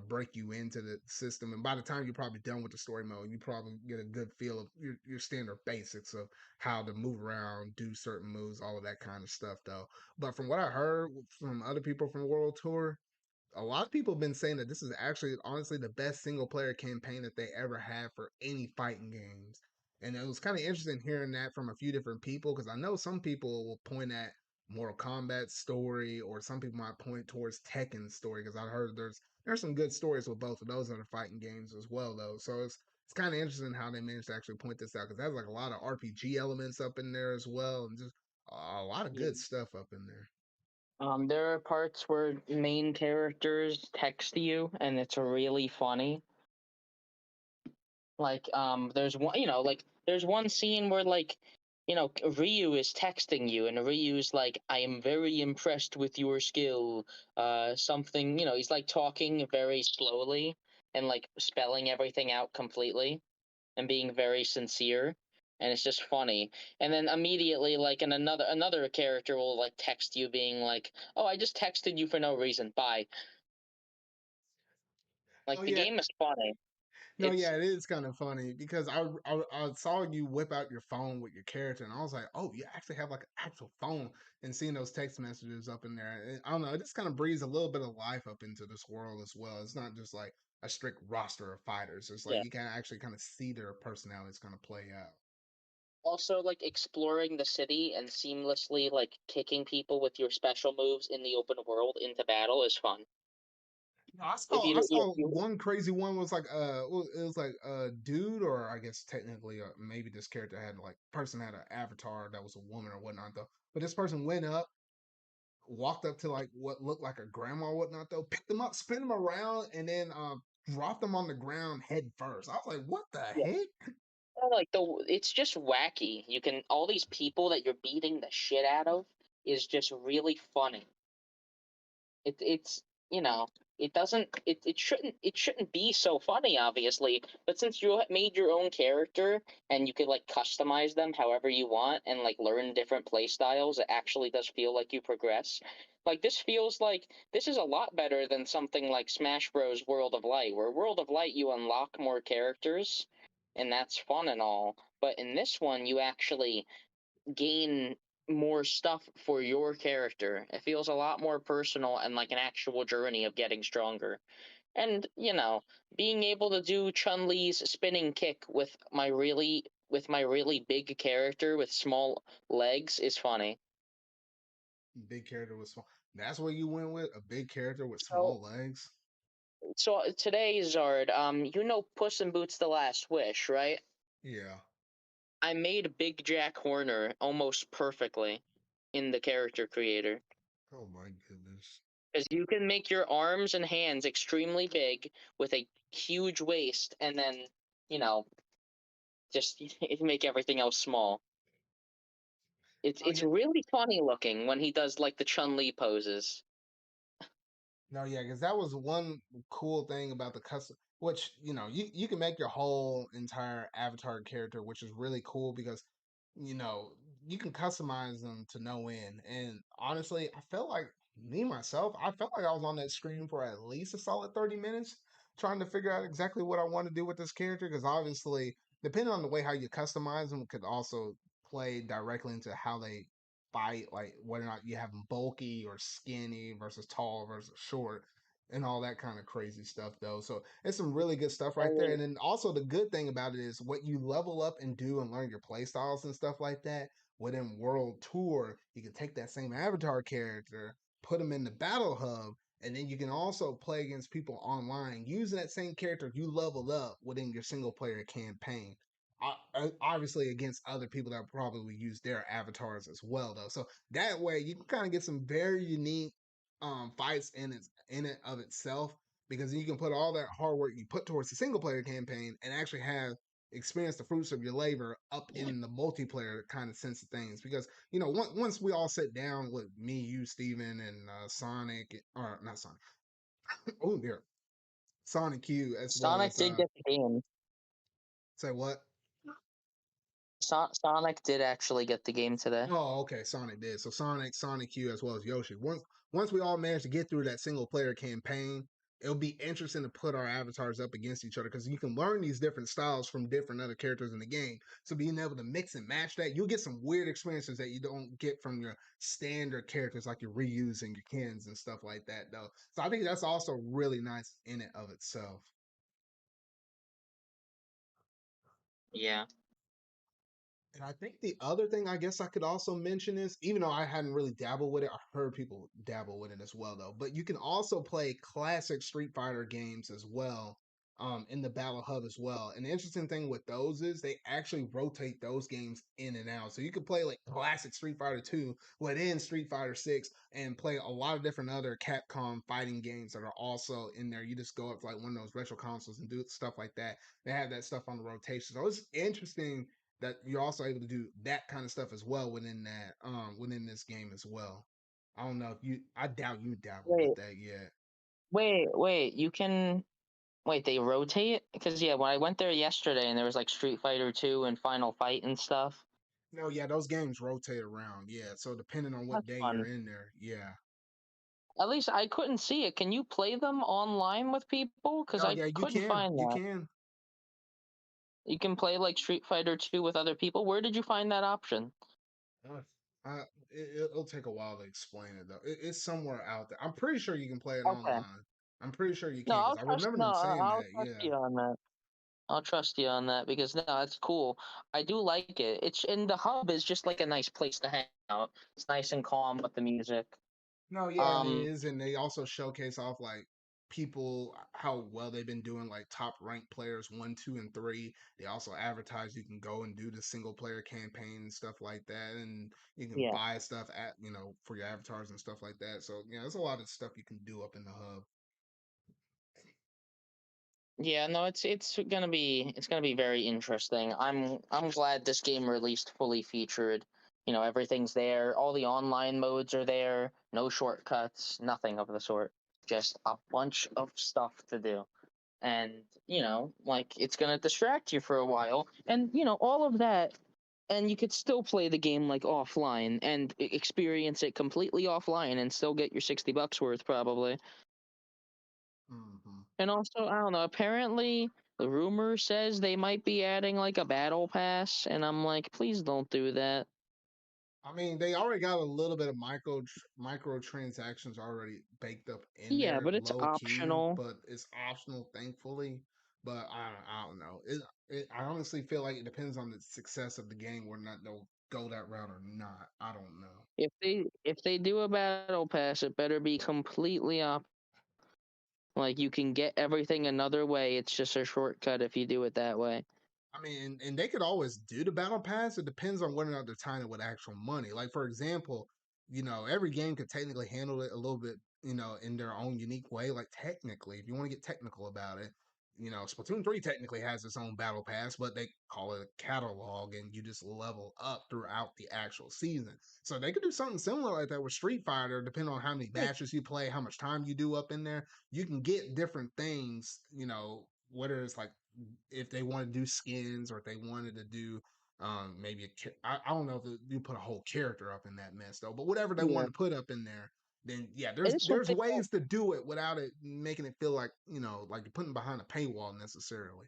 break you into the system. And by the time you're probably done with the story mode, you probably get a good feel of your standard basics of how to move around, do certain moves, all of that kind of stuff though. But from what I heard from other people from World Tour, a lot of people have been saying that this is actually honestly the best single player campaign that they ever had for any fighting games. And it was kind of interesting hearing that from a few different people, because I know some people will point at Mortal Kombat's story, or some people might point towards Tekken's story, because I heard there's some good stories with both of those other fighting games as well though. So it's kind of interesting how they managed to actually point this out, because there's like a lot of RPG elements up in there as well, and just a lot of Yeah. good stuff up in there. There are parts where main characters text you, and it's really funny. Like, there's one scene where Ryu is texting you, and Ryu's like, "I am very impressed with your skill." Something, he's like talking very slowly and like spelling everything out completely and being very sincere, and it's just funny. And then immediately, like, in another character will like text you, being like, "Oh, I just texted you for no reason. Bye." Oh Like, the yeah, game is funny. no, It's yeah, it is kind of funny because I saw you whip out your phone with your character, and I was like, oh, you actually have like an actual phone, and seeing those text messages up in there, I don't know, it just kind of breathes a little bit of life up into this world as well. It's not just like a strict roster of fighters. It's like Yeah. you can actually kind of see their personalities kind of play out. Also, like, exploring the city and seamlessly like kicking people with your special moves in the open world into battle is fun. No, I If saw I you, if saw you one crazy one was like it was like a dude, or I guess technically maybe this character had like person had an avatar that was a woman or whatnot though. But this person went up, walked up to like what looked like a grandma or whatnot though, picked them up, spin them around, and then dropped them on the ground head first. I was like, what the yeah, heck? like it's just wacky. You can all these people that you're beating the shit out of is just really funny. It's it shouldn't be so funny, obviously, but since you made your own character and you could like customize them however you want and like learn different play styles, it actually does feel like you progress. Like, this feels like this is a lot better than something like Smash Bros. World of Light, where World of Light you unlock more characters and that's fun and all, but in this one you actually gain more stuff for your character. It feels a lot more personal and like an actual journey of getting stronger. And, being able to do Chun-Li's spinning kick with my really big character with small legs is funny. Big character with small. That's what you went with, a big character with So small legs. today, Zard, Puss in Boots: The Last Wish, right? Yeah. I made Big Jack Horner almost perfectly in the character creator. Oh my goodness. Because you can make your arms and hands extremely big with a huge waist, and then, you know, just make everything else small. It's Oh it's yeah. really funny looking when he does like the Chun-Li poses. No, yeah, because that was one cool thing about the custom, which you can make your whole entire avatar character, which is really cool because you know you can customize them to no end. And honestly, I felt like me myself, I felt like I was on that screen for at least a solid 30 minutes trying to figure out exactly what I want to do with this character. Because obviously, depending on the way how you customize them, could also play directly into how they fight, like whether or not you have them bulky or skinny versus tall versus short, and all that kind of crazy stuff, though. So it's some really good stuff right there. Oh, And then also the good thing about it is what you level up and do and learn your play styles and stuff like that within World Tour, you can take that same avatar character, put them in the battle hub, and then you can also play against people online using that same character you leveled up within your single player campaign. Obviously against other people that probably use their avatars as well, though. So that way you can kind of get some very unique fights in it of itself, because you can put all that hard work you put towards the single player campaign and actually have experience the fruits of your labor up in the multiplayer kind of sense of things. Because once we all sit down with me, you, Steven, and Sonic, or not Sonic, oh dear, Sonic Q, as well Sonic as did get the game. say what? Sonic did actually get the game today. Oh, okay. Sonic did. So Sonic Q, as well as Yoshi. Once we all manage to get through that single player campaign, it'll be interesting to put our avatars up against each other, because you can learn these different styles from different other characters in the game. So being able to mix and match that, you'll get some weird experiences that you don't get from your standard characters, like your Ryu's and your Kens and stuff like that, though. So I think that's also really nice in it of itself. Yeah. And I think the other thing I guess I could also mention is, even though I hadn't really dabbled with it, I heard people dabble with it as well, though. But you can also play classic Street Fighter games as well, in the Battle Hub as well. And the interesting thing with those is they actually rotate those games in and out. So you can play like classic Street Fighter 2 within Street Fighter 6 and play a lot of different other Capcom fighting games that are also in there. You just go up to like one of those retro consoles and do stuff like that. They have that stuff on the rotation. So it's interesting that you're also able to do that kind of stuff as well within this game as well. I don't know if you I doubt you dabbled with Wait, that yet. wait. You can wait. They rotate because yeah, when I went there yesterday and there was like Street Fighter 2 and Final Fight and stuff. No, yeah, those games rotate around. Yeah, so depending on what That's day you're fun. in there, yeah. At least I couldn't see it. Can you play them online with people? Because Oh I yeah, you couldn't can. find You that. can. You can play like Street Fighter 2 with other people. Where did you find that option? Uh, it'll take a while to explain it though. It's somewhere out there. I'm pretty sure you can play it Okay. online. I'm pretty sure you No, can, because I remember No, them saying I'll that. trust Yeah. you on that. I'll trust you on that because no, it's cool. I do like it. It's and the hub is just like a nice place to hang out. It's nice and calm with the music. No, yeah, and it Um, is, and they also showcase off like people how well they've been doing, like top ranked players 1, 2, and 3. They also advertise you can go and do the single player campaign and stuff like that, and you can yeah. buy stuff at for your avatars and stuff like that. So yeah, there's a lot of stuff you can do up in the hub. Yeah, no, it's gonna be very interesting. I'm glad this game released fully featured. You know, everything's there. All the online modes are there. No shortcuts, nothing of the sort. Just a bunch of stuff to do. And, like it's gonna distract you for a while. And, all of that and you could still play the game like offline and experience it completely offline and still get your $60 worth probably. Hmm. And also, I don't know. Apparently, the rumor says they might be adding like a battle pass, and I'm like, please don't do that. I mean, they already got a little bit of microtransactions already baked up in Yeah, there, but it's low key, optional. but it's optional, thankfully. But I don't know. I honestly feel like it depends on the success of the game, whether or not they'll go that route or not. I don't know. If they do a battle pass, it better be completely op. Like you can get everything another way. It's just a shortcut if you do it that way. I mean, and they could always do the battle pass. It depends on whether or not they're tying it with actual money. Like for example, every game could technically handle it a little bit, in their own unique way. Like technically, if you want to get technical about it, Splatoon 3 technically has its own battle pass, but they call it a catalog, and you just level up throughout the actual season. So they could do something similar like that with Street Fighter, depending on how many Like, matches you play, how much time you do up in there. You can get different things, whether it's like if they want to do skins or if they wanted to do maybe I don't know if you put a whole character up in that mess though, but whatever they want yeah, to put up in there, then yeah, it there's is there's something that, ways to do it without it making it feel like like you're putting behind a paywall necessarily.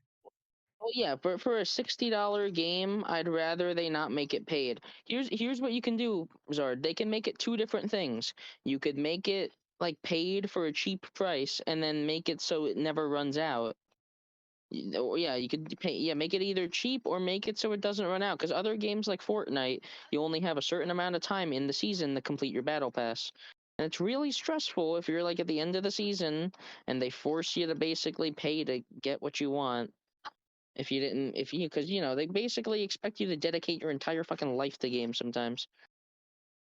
well, yeah, for a $60 game, I'd rather they not make it paid. Here's what you can do, Zard. They can make it two different things. You could make it like paid for a cheap price, and then make it so it never runs out. Yeah, you could pay. Yeah, make it either cheap or make it so it doesn't run out. Because other games like Fortnite, you only have a certain amount of time in the season to complete your battle pass, and it's really stressful if you're like at the end of the season and they force you to basically pay to get what you want. If you didn't, if you, because they basically expect you to dedicate your entire fucking life to games sometimes.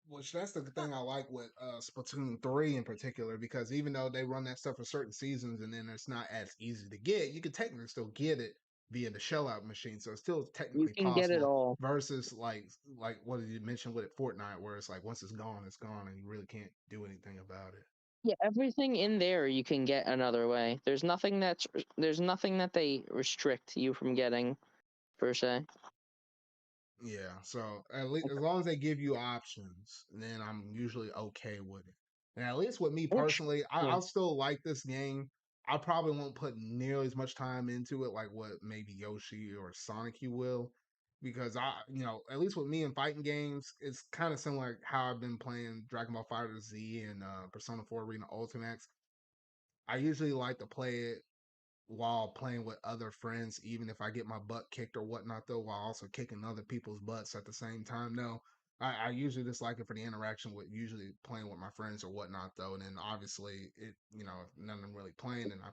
Which that's the thing I like with Splatoon 3 in particular, because even though they run that stuff for certain seasons and then it's not as easy to get, you can technically still get it via the shell out machine. So it's still You technically can get it possible all. versus like what did you mention with it Fortnite, where it's like once it's gone and you really can't do anything about it. Yeah, everything in there you can get another way. There's nothing that they restrict you from getting per se. Yeah, so at least as long as they give you options, then I'm usually okay with it. And at least with me Which, personally, yeah, I'll still like this game. I probably won't put nearly as much time into it like what maybe Yoshi or Sonic you will, because at least with me in fighting games, it's kind of similar like how I've been playing Dragon Ball Fighter Z and Persona 4 Arena Ultimax. I usually like to play it while playing with other friends, even if I get my butt kicked or whatnot, though, while also kicking other people's butts at the same time. No, I usually just like it for the interaction with usually playing with my friends or whatnot, though. And then obviously, if none of them really playing, and I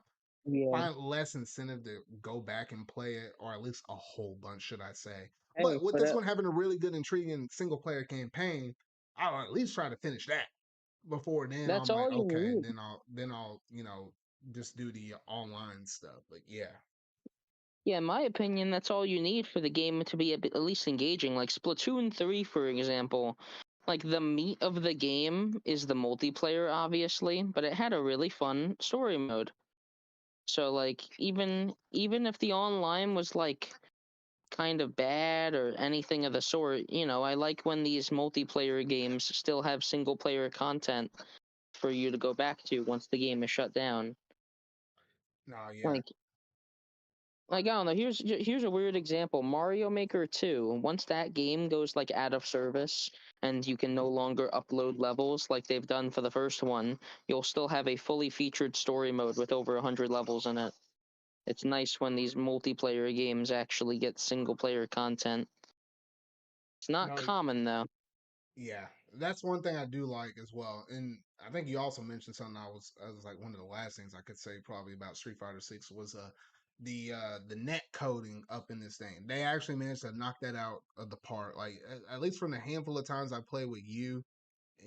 yeah. find less incentive to go back and play it, or at least a whole bunch, should I say. Hey, But with but this one having a really good, intriguing single player campaign, I'll at least try to finish that before then. that's I'm like, all you okay, need. then I'll just do the online stuff. But yeah. Yeah, in my opinion, that's all you need for the game to be at least engaging. Like Splatoon 3, for example, like the meat of the game is the multiplayer, obviously, but it had a really fun story mode. So like even if the online was like kind of bad or anything of the sort, I like when these multiplayer games still have single player content for you to go back to once the game is shut down. No, yeah. Like I don't know. Here's a weird example. Mario Maker 2. Once that game goes like out of service and you can no longer upload levels like they've done for the first one, you'll still have a fully featured story mode with over 100 levels in it. It's nice when these multiplayer games actually get single player content. It's not No, common though. yeah. That's one thing I do like as well. And I think you also mentioned something I was like one of the last things I could say probably about Street Fighter 6 was the net coding up in this thing. They actually managed to knock that out of the park. Like at least from the handful of times I played with you,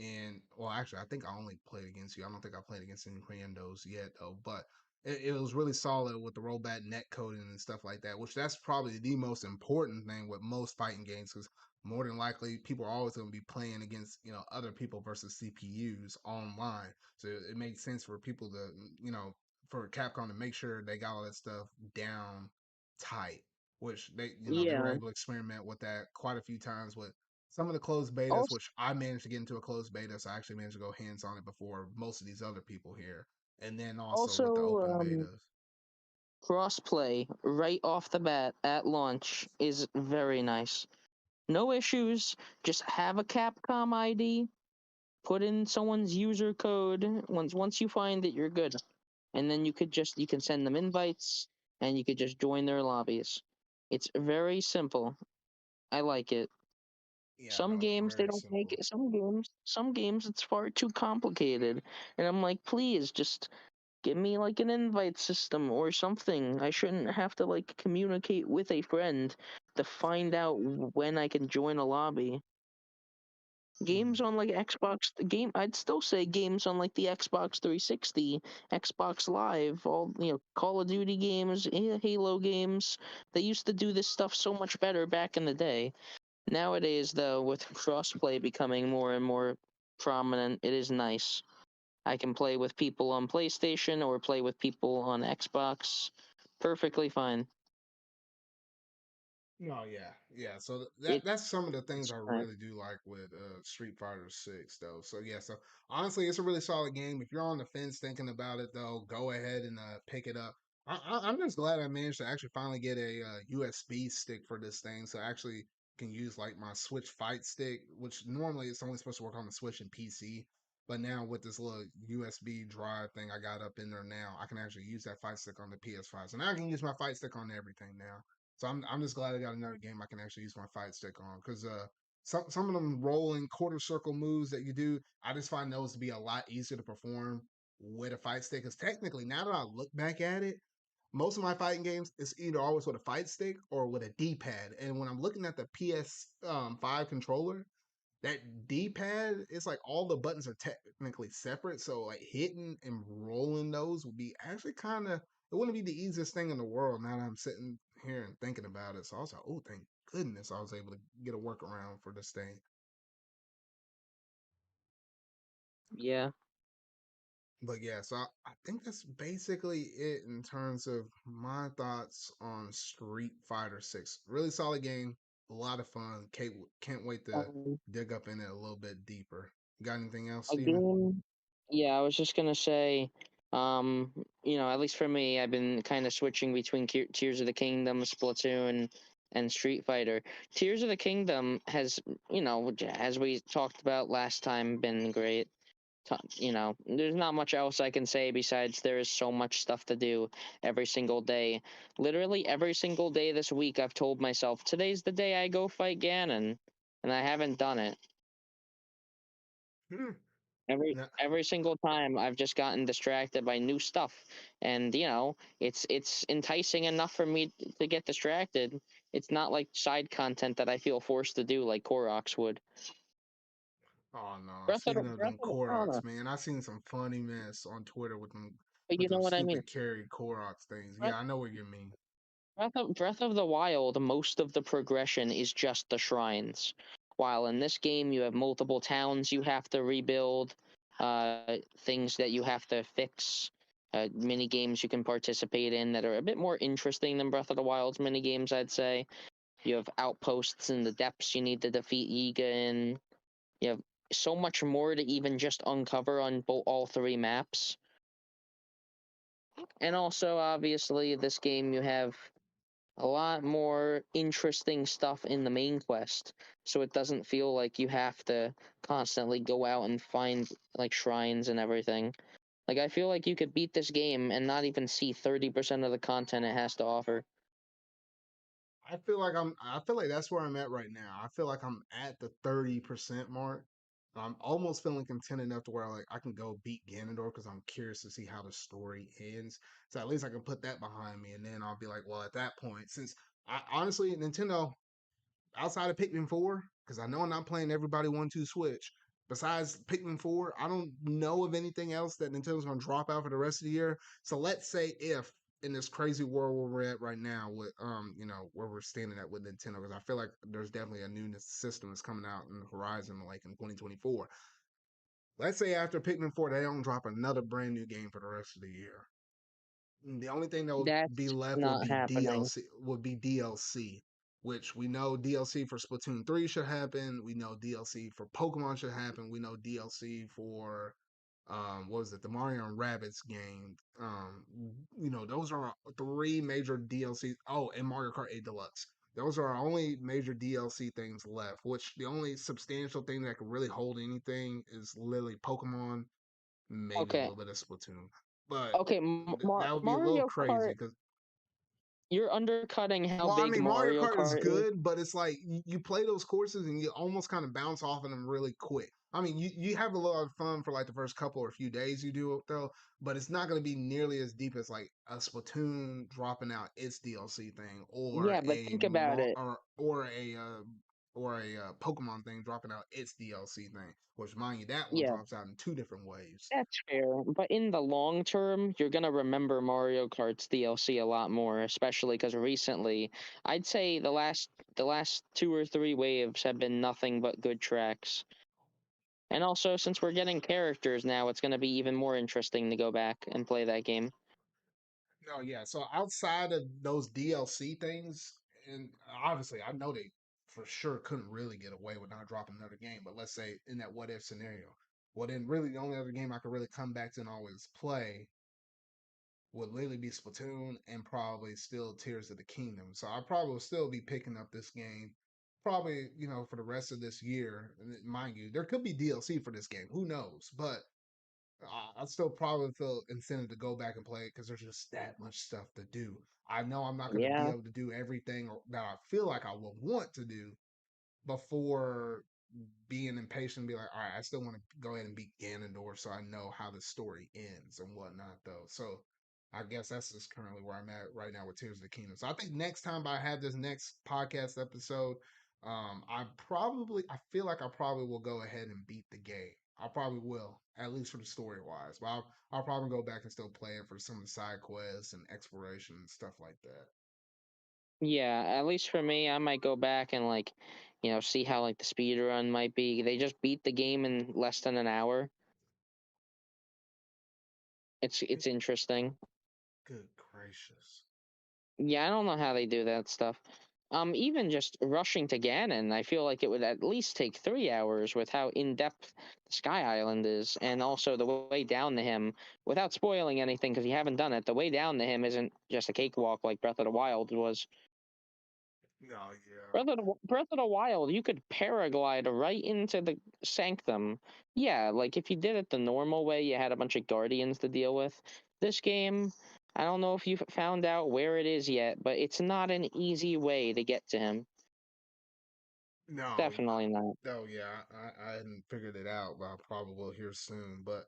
and well, actually, I think I only played against you. I don't think I played against any randos yet, though. But it was really solid with the rollback net coding and stuff like that. Which that's probably the most important thing with most fighting games, because more than likely people are always going to be playing against other people versus CPUs online. So it makes sense for people to for Capcom to make sure they got all that stuff down tight. Which they were Yeah. able to experiment with that quite a few times with some of the closed betas, Also, which I managed to get into a closed beta, so I actually managed to go hands on it before most of these other people here. And then also with the also, open betas. crossplay right off the bat at launch is very nice. No issues. Just have a Capcom ID, put in someone's user code. Once you find it, you're good. And then you can send them invites and you could just join their lobbies. It's very simple. I like it. Yeah, Some no, games they very don't make simple. it. Some games it's far too complicated. And I'm like, please just Give me like an invite system or something. I shouldn't have to like communicate with a friend to find out when I can join a lobby. Games Mm. on like Xbox game I'd still say games on like the Xbox 360, Xbox Live, all Call of Duty games, Halo games. They used to do this stuff so much better back in the day. Nowadays though, with crossplay becoming more and more prominent, it is nice. I can play with people on PlayStation or play with people on Xbox. Perfectly fine. No, yeah, yeah. So It, that's some of the things it's I fine. really do like with Street Fighter 6, though. So yeah, so honestly, it's a really solid game. If you're on the fence thinking about it, though, go ahead and pick it up. I'm just glad I managed to actually finally get a USB stick for this thing, so I actually can use like my Switch Fight Stick, which normally it's only supposed to work on the Switch and PC. But now with this little USB drive thing I got up in there now, I can actually use that fight stick on the PS5. So now I can use my fight stick on everything now. So I'm just glad I got another game I can actually use my fight stick on because some of them rolling quarter circle moves that you do, I just find those to be a lot easier to perform with a fight stick. Because technically, now that I look back at it, most of my fighting games is either always with a fight stick or with a D-pad. And when I'm looking at the PS5 controller, that D-pad, it's like all the buttons are technically separate. So like hitting and rolling those would be actually kind of, it wouldn't be the easiest thing in the world now that I'm sitting here and thinking about it. So I was like, oh, thank goodness I was able to get a workaround for this thing. Yeah. But yeah, so I think that's basically it in terms of my thoughts on Street Fighter 6. Really solid game, a lot of fun. Can't wait to Um, dig up in it a little bit deeper. Got anything else, a Steven? game. Yeah, I was just gonna say, at least for me, I've been kind of switching between Tears of the Kingdom, Splatoon, and Street Fighter. Tears of the Kingdom has, as we talked about last time, been great. There's not much else I can say besides there is so much stuff to do every single day. Literally every single day this week, I've told myself today's the day I go fight Ganon, and I haven't done it. Hmm. Every single time I've just gotten distracted by new stuff, and it's enticing enough for me to get distracted. It's not like side content that I feel forced to do like Koroks would. Oh no! Breath of the Speaking of Breath them of the, I don't know, Koroks, man, I seen some funny mess on Twitter but with you know them what I mean. stupid carry Koroks things. Yeah, I know what you mean. Breath of the Wild, most of the progression is just the shrines. While in this game, you have multiple towns you have to rebuild, things that you have to fix, mini games you can participate in that are a bit more interesting than Breath of the Wild's mini games, I'd say. You have outposts in the depths you need to defeat Yiga in. You have so much more to even just uncover on all three maps. And also, obviously, this game you have a lot more interesting stuff in the main quest, so it doesn't feel like you have to constantly go out and find like shrines and everything. Like I feel like you could beat this game and not even see 30% of the content it has to offer. I feel like that's where I'm at right now. I feel like I'm at the 30% mark. I'm almost feeling content enough to where like I can go beat Ganondorf because I'm curious to see how the story ends. So at least I can put that behind me, and then I'll be like, well, at that point, since I honestly Nintendo outside of Pikmin 4, because I know I'm not playing everybody 1-2 Switch. Besides Pikmin 4, I don't know of anything else that Nintendo's going to drop out for the rest of the year. So let's say if in this crazy world where we're at right now with where we're standing at with Nintendo, because I feel like there's definitely a new system that's coming out in the horizon like in 2024. Let's say after Pikmin 4 they don't drop another brand new game for the rest of the year. The only thing that would be That's left would not be happening. DLC, which we know DLC for Splatoon 3 should happen. We know DLC for Pokemon should happen. We know DLC for what was it, the Mario and Rabbids game. Those are three major DLCs. Oh, and Mario Kart 8 Deluxe. Those are our only major DLC things left, which the only substantial thing that could really hold anything is literally Pokemon, maybe a Okay, little bit of Splatoon. But okay, that would be a little Mario crazy Kart. because You're undercutting how Well, I big mean, Mario Mario Kart is Kart is. good, but it's like you play those courses and you almost kind of bounce off of them really quick. I mean, you have a lot of fun for like the first couple or few days you do it though, but it's not going to be nearly as deep as like a Splatoon dropping out its DLC thing, or Yeah, but think about it. Pokemon thing dropping out its DLC thing. Which, mind you, that one Yeah, drops out in two different waves. that's fair. But in the long term, you're gonna remember Mario Kart's DLC a lot more, especially because recently, I'd say the last two or three waves have been nothing but good tracks. And also, since we're getting characters now, it's gonna be even more interesting to go back and play that game. No, yeah. So outside of those DLC things, and obviously I know they for sure couldn't really get away with not dropping another game, but let's say in that what if scenario, well then really the only other game I could really come back to and always play would literally be Splatoon and probably still Tears of the Kingdom. So I probably will still be picking up this game probably, for the rest of this year. And mind you, there could be DLC for this game. Who knows? But I still probably feel incentive to go back and play it because there's just that much stuff to do. I know I'm not going to be Yeah, able to do everything that I feel like I will want to do before being impatient and be like, all right, I still want to go ahead and beat Ganondorf so I know how the story ends and whatnot, though. So I guess that's just currently where I'm at right now with Tears of the Kingdom. So I think next time I have this next podcast episode, I feel like I probably will go ahead and beat the game. I probably will, at least for the story wise. But I'll probably go back and still play it for some of the side quests and exploration and stuff like that. yeah. At least for me, I might go back and see how like the speed run might be. They just beat the game in less than an hour. It's interesting. Good gracious. Yeah, I don't know how they do that stuff. Even just rushing to Ganon, I feel like it would at least take 3 hours with how in depth the Sky Island is, and also the way down to him. Without spoiling anything, because you haven't done it, the way down to him isn't just a cakewalk like Breath of the Wild was. No, yeah. Breath of the Wild, you could paraglide right into the sanctum. Yeah, like if you did it the normal way, you had a bunch of guardians to deal with. This game, I don't know if you've found out where it is yet, but it's not an easy way to get to him. No, Definitely not. no, yeah, I hadn't figured it out, but I probably will here soon. But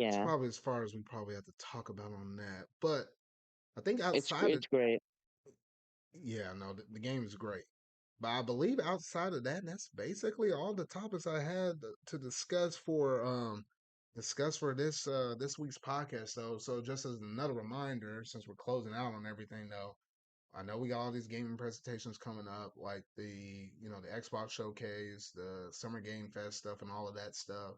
that's Yeah, probably as far as we probably have to talk about on that. But I think it's outside of, it's great. yeah, no, the game is great. But I believe outside of that, that's basically all the topics I had to discuss for this week's podcast. So just as another reminder, since we're closing out on everything though, I know we got all these gaming presentations coming up, like the Xbox Showcase, the Summer Game Fest stuff, and all of that stuff.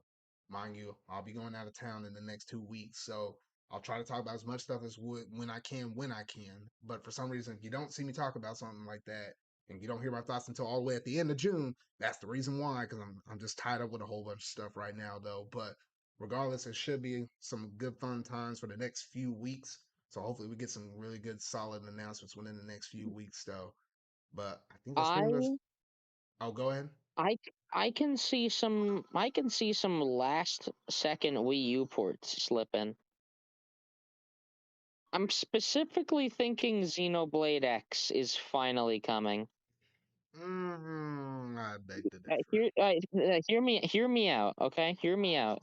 Mind you, I'll be going out of town in the next 2 weeks, so I'll try to talk about as much stuff as when I can, when I can. But for some reason, if you don't see me talk about something like that, and you don't hear my thoughts until all the way at the end of June, that's the reason why. Because I'm just tied up with a whole bunch of stuff right now, though. But regardless, it should be some good fun times for the next few weeks. So hopefully we get some really good solid announcements within the next few weeks though. But I think that's pretty much I oh go ahead. I I can see some last second Wii U ports slipping. I'm specifically thinking Xenoblade X is finally coming. I beg to differ. Hear me out, okay? Hear me out.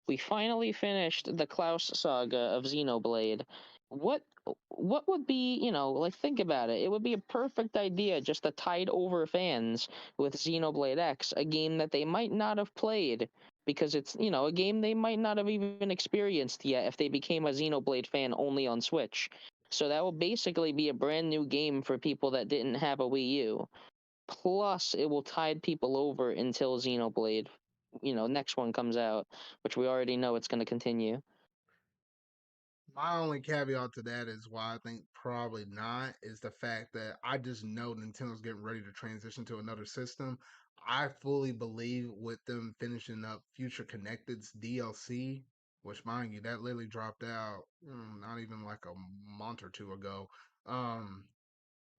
We finally finished the Klaus saga of Xenoblade. What what would be, like think about it. It would be a perfect idea just to tide over fans with Xenoblade X, a game that they might not have played because it's, a game they might not have even experienced yet if they became a Xenoblade fan only on Switch. So that will basically be a brand new game for people that didn't have a Wii U. Plus, it will tide people over until Xenoblade, next one comes out, which we already know it's going to continue. My only caveat to that is why I think probably not is the fact that I just know Nintendo's getting ready to transition to another system. I fully believe with them finishing up Future Connected's DLC, which mind you, that literally dropped out not even like a month or two ago. Um,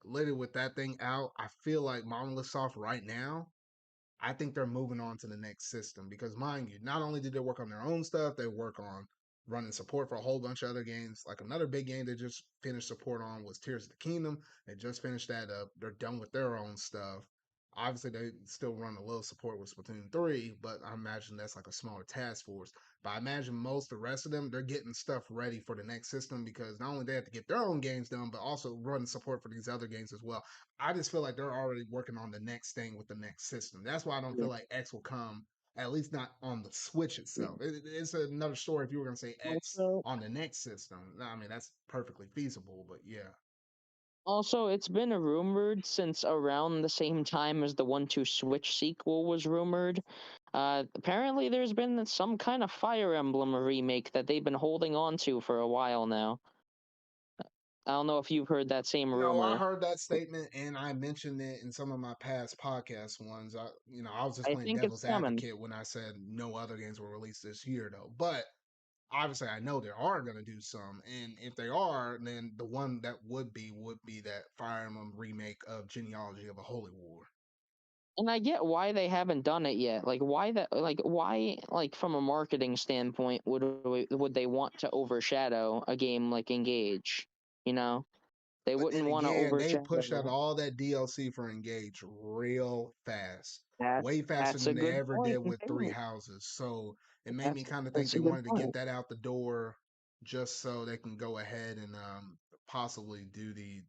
Literally with that thing out, I feel like Monolith Soft right now, I think they're moving on to the next system because mind you, not only did they work on their own stuff, they work on running support for a whole bunch of other games. Like another big game they just finished support on was Tears of the Kingdom. They just finished that up. They're done with their own stuff. Obviously, they still run a little support with Splatoon 3, but I imagine that's like a smaller task force. But I imagine most the rest of them, they're getting stuff ready for the next system because not only they have to get their own games done, but also run support for these other games as well. I just feel like they're already working on the next thing with the next system. That's why I don't Yeah. feel like X will come, at least not on the Switch Yeah. itself. It's another story if you were going to say X Also, on the next system. I mean, that's perfectly feasible, but yeah. Also, it's been rumored since around the same time as the 1-2 Switch sequel was rumored. Apparently, there's been some kind of Fire Emblem remake that they've been holding on to for a while now. I don't know if you've heard that same No, I rumor. heard that statement and I mentioned it in some of my past podcast ones. I was just I playing think it's devil's coming. advocate when I said no other games were released this year, though. But obviously, I know they are going to do some, and if they are, then the one that would be that Fire Emblem remake of Genealogy of a Holy War. And I get why they haven't done it yet. Like from a marketing standpoint would they want to overshadow a game like Engage? You know, they But wouldn't then want to again, they pushed out overshadow. all that DLC for Engage real fast, That way faster that's a than they good ever did point with Three too. Houses. So it made That's me kind of think that's they a good wanted to get point. that out the door just so they can go ahead and possibly do the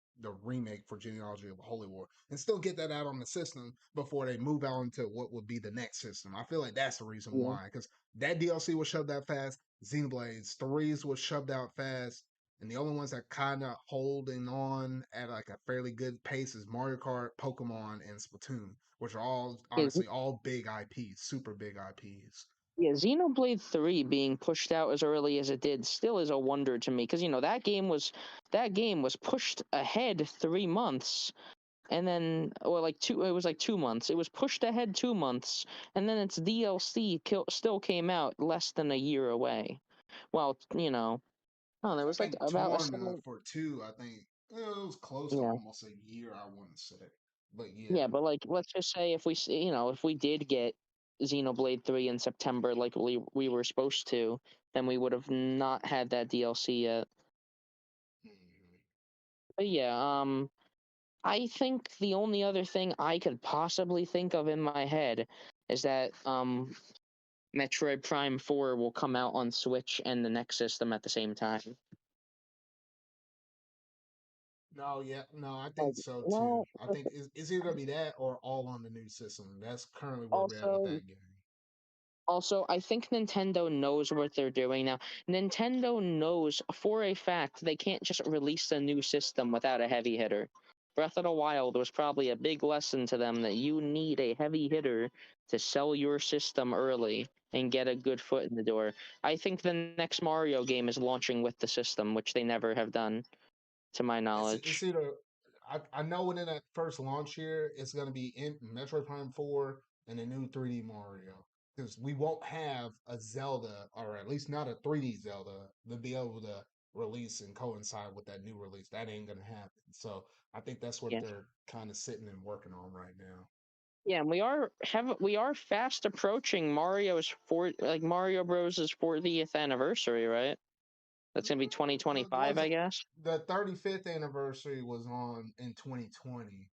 remake for Genealogy of Holy War and still get that out on the system before they move on to what would be the next system. I feel like that's the reason Yeah. why, because that DLC was shoved out fast. Xenoblades 3s was shoved out fast. And the only ones that kind of holding on at like a fairly good pace is Mario Kart, Pokemon, and Splatoon, which are all Yeah, honestly all big IPs, super big IPs. yeah, Xenoblade 3 being pushed out as early as it did still is a wonder to me because that game was pushed ahead 3 months and then or like 2 it was like 2 months. It was pushed ahead 2 months and then its DLC still came out less than a year away. Well, oh, there I was like think about a Torn similar. for two, I think it was close to Yeah. almost a year, I want to say. But Yeah, yeah. but like let's just say if we did get Xenoblade 3 in September like we were supposed to, then we would have not had that DLC yet. Mhm. But yeah, I think the only other thing I could possibly think of in my head is that Metroid Prime 4 will come out on Switch and the next system at the same time. No, yeah, no, I Like, think so too. well, I think it's either gonna be that or all on the new system. That's currently where we're at with also that game. Also, I think Nintendo knows what they're doing now. Nintendo knows for a fact they can't just release a new system without a heavy hitter. Breath of the Wild was probably a big lesson to them that you need a heavy hitter to sell your system early and get a good foot in the door. I think the next Mario game is launching with the system, which they never have done, to my It's knowledge. either I know within that first launch year it's gonna be in Metroid Prime 4 and a new 3D Mario. Because we won't have a Zelda, or at least not a 3D Zelda, to be able to release and coincide with that new release. That ain't gonna happen. So I think that's what Yeah. they're kind of sitting and working on right now. Yeah, and we are fast approaching Mario Bros.'s 40th anniversary, right? That's gonna be Was 2025, I it guess. the 35th anniversary was on in 2020.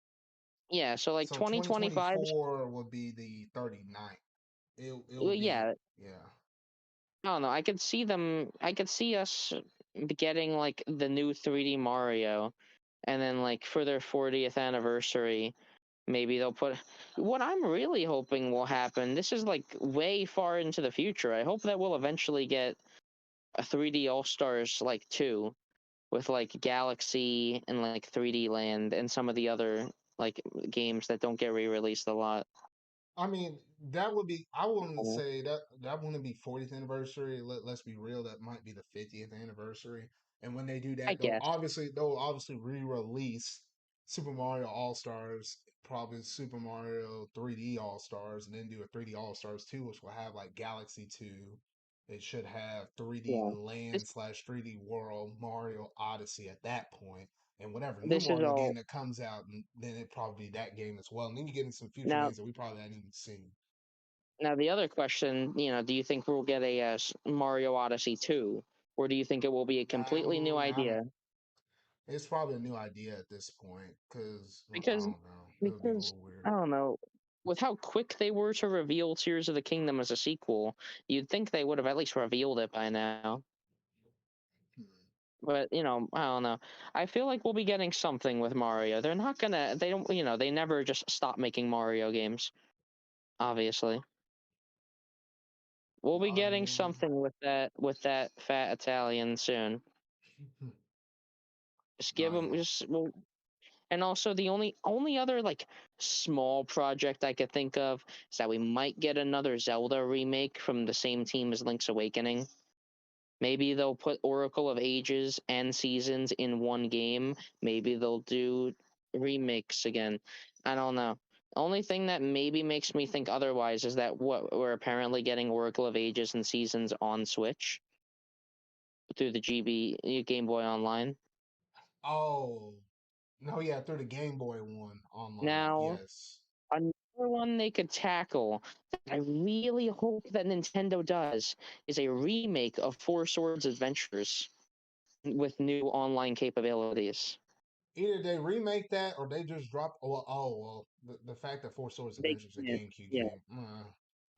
Yeah, so like So 2025. 2024 will be the 39th. It'll Well, be yeah, yeah. I don't know. I could see them. I could see us getting like the new 3D Mario, and then like for their 40th anniversary, maybe they'll put. What I'm really hoping will happen. This is like way far into the future. I hope that we'll eventually get a 3D All Stars like 2 with like Galaxy and like 3D Land and some of the other like games that don't get re-released a lot. I mean, that would be. I wouldn't say that wouldn't be 40th anniversary. Let's be real. That might be the 50th anniversary. And when they do I that, guess. they'll obviously re-release Super Mario All Stars, probably Super Mario 3D All Stars, and then do a 3D All Stars 2, which will have like Galaxy 2. It should have 3D Yeah. This Land slash 3D World Mario Odyssey at that point, and whatever new this is Mario game all that comes out, and then it probably be that game as well. And then you get into some future now. games that we probably haven't even seen. Now the other question, do you think we'll get a Mario Odyssey 2? or do you think it will be a completely new I idea? don't. It's probably a new idea at this point because I Because don't know. It would be a because little weird. I don't know. With how quick they were to reveal Tears of the Kingdom as a sequel, you'd think they would have at least revealed it by now. Hmm. But I don't know. I feel like we'll be getting something with Mario. They're not gonna. They don't. They never just stop making Mario games. Obviously, we'll be I getting mean, something with that fat Italian soon. Just give no, them. yeah. Just well, and also the only other like small project I could think of is that we might get another Zelda remake from the same team as Link's Awakening. Maybe they'll put Oracle of Ages and Seasons in one game. Maybe they'll do remakes again. I don't know. Only thing that maybe makes me think otherwise is that what we're apparently getting Oracle of Ages and Seasons on Switch through the Game Boy Online. Oh, no, yeah, through the Game Boy one online. Now, Yes. another one they could tackle that I really hope that Nintendo does is a remake of Four Swords Adventures with new online capabilities. Either they remake that or they just drop. Well, well, the fact that Four Swords They Adventures is a can't. GameCube Yeah, game.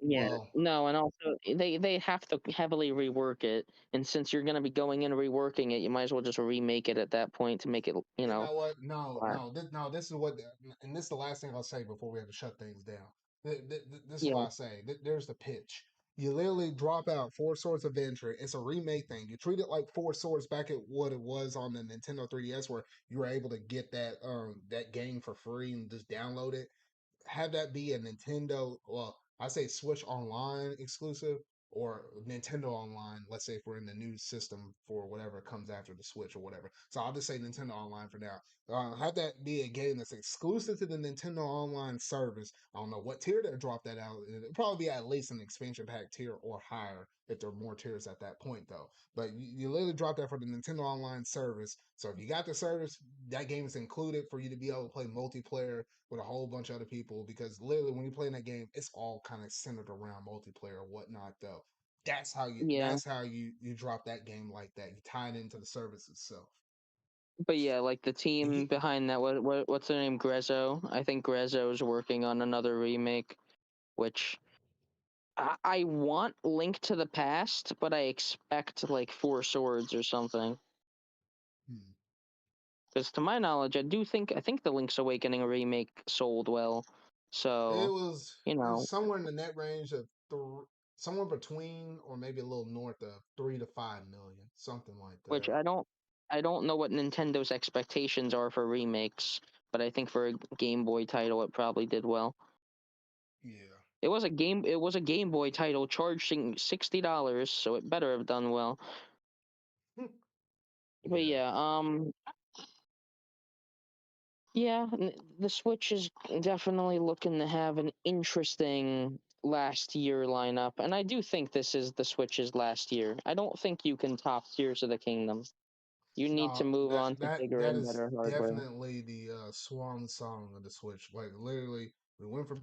yeah. Well, No, and also they have to heavily rework it. And since you're going to be going in and reworking it, you might as well just remake it at that point to make it, you know what? No, flat. no, no. This is what, and this is the last thing I'll say before we have to shut things down. This is Yeah, what I say. There's the pitch. You literally drop out Four Swords Adventure. It's a remake thing. You treat it like Four Swords back at what it was on the Nintendo 3DS, where you were able to get that game for free and just download it. Have that be a Nintendo, well, I say Switch Online exclusive or Nintendo Online. Let's say if we're in the new system for whatever comes after the Switch or whatever. So I'll just say Nintendo Online for now. Have that be a game that's exclusive to the Nintendo Online service. I don't know what tier they drop that out. It'll probably be at least an expansion pack tier or higher if there are more tiers at that point, though. But you literally drop that for the Nintendo Online service. So if you got the service, that game is included for you to be able to play multiplayer with a whole bunch of other people because literally when you play in that game, it's all kind of centered around multiplayer or whatnot though. yeah. That's how you drop that game like that. You tie it into the service itself. But yeah, like the If you team behind that, what's their name? Grezzo. I think Grezzo is working on another remake, which I want Link to the Past, but I expect like Four Swords or something. hmm. Because to my knowledge, I think the Link's Awakening remake sold well. So, It was somewhere in the net range of somewhere between or maybe a little north of 3 to 5 million, something like which that. I don't know what Nintendo's expectations are for remakes, but I think for a Game Boy title, it probably did well. Yeah. It was a Game Boy title charging $60, so it better have done well. But Yeah. yeah, yeah, the Switch is definitely looking to have an interesting last year lineup, and I do think this is the Switch's last year. I don't think you can top Tears of the Kingdom. You need to No, move that on to that bigger that and is better hardware. definitely the swan song of the Switch. Like literally, we went for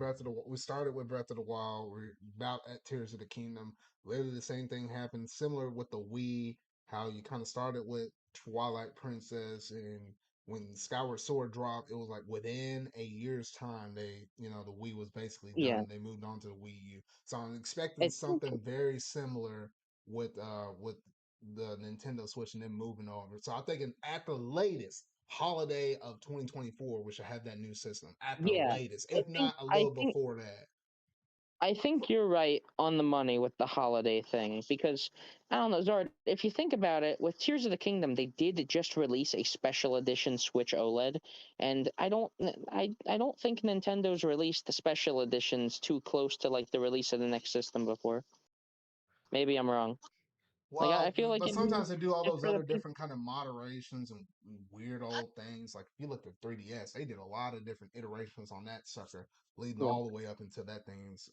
we started with Breath of the Wild. We're about at Tears of the Kingdom. Literally, the same thing happened. Similar with the Wii, how you kind of started with Twilight Princess, and when Skyward Sword dropped, it was like within a year's time. The Wii was basically Yeah, done. They moved on to the Wii U. So I'm expecting I think something very similar with the Nintendo Switch and then moving over. So I'm thinking at the latest, holiday of 2024, we should have that new system. At the yeah, latest, I if think not a I little think before that. I think you're right on the money with the holiday thing because I don't know, Zard. If you think about it, with Tears of the Kingdom, they did just release a special edition Switch OLED, and I don't think Nintendo's released the special editions too close to like the release of the next system before. Maybe I'm wrong. Like I Well, feel like but it, sometimes they do all and those for the other people, different kind of moderations and weird old things. Like if you look at 3DS, they did a lot of different iterations on that sucker, leading yeah, all the way up into that thing's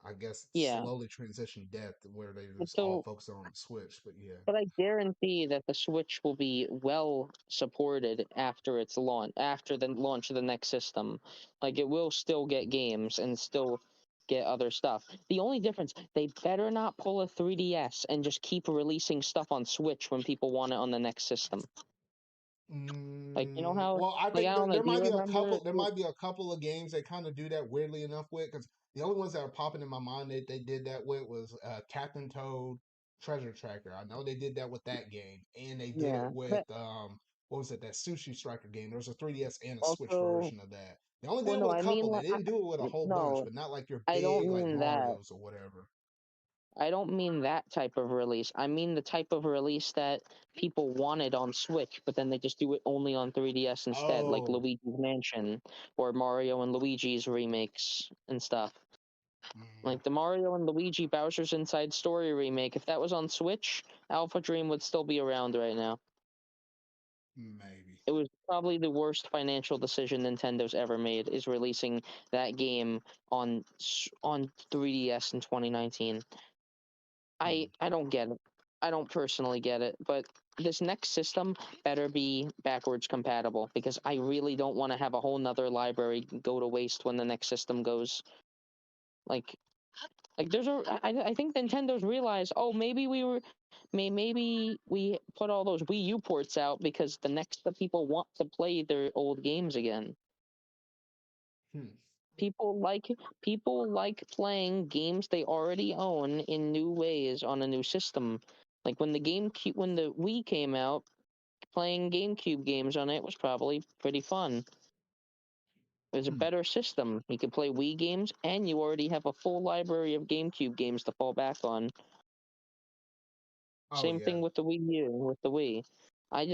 I guess yeah. slowly transition depth where they just all So focus on the Switch. But yeah. but I guarantee that the Switch will be well supported after its launch, after the launch of the next system. Like it will still get games and still get other stuff. The only difference, they better not pull a 3DS and just keep releasing stuff on Switch when people want it on the next system. Like, you know how, Well, I like, think I don't know, there do you might be a remember? couple. There might be a couple of games that kind of do that weirdly enough with, because the only ones that are popping in my mind that they did that with was Captain Toad Treasure Tracker. I know they did that with that game, and they did it Yeah. with But what was it? That Sushi Striker game. There was a 3DS and a Switch also, version of that. They only did well, it no, with a I mean, couple. They didn't do it with a whole bunch, no, but not like your I don't big like mean that. Mario's or whatever. I don't mean that type of release. I mean the type of release that people wanted on Switch, but then they just do it only on 3DS instead, like Oh, Luigi's Mansion or Mario and Luigi's remakes and stuff. mm, Like the Mario and Luigi Bowser's Inside Story remake, if that was on Switch, Alpha Dream would still be around right now. maybe. It was probably the worst financial decision Nintendo's ever made, is releasing that game on 3DS in 2019. Hmm. I don't get it. I don't personally get it, but this next system better be backwards compatible because I really don't want to have a whole nother library go to waste when the next system goes. Like there's I think Nintendo's realized, oh, maybe we were maybe we put all those Wii U ports out because the people want to play their old games again. Hmm. People like people like playing games they already own in new ways on a new system. Like when the Wii came out, playing GameCube games on it was probably pretty fun. It was a Hmm. better system. You could play Wii games, and you already have a full library of GameCube games to fall back on. Oh Same yeah. thing with the Wii U, with the Wii. I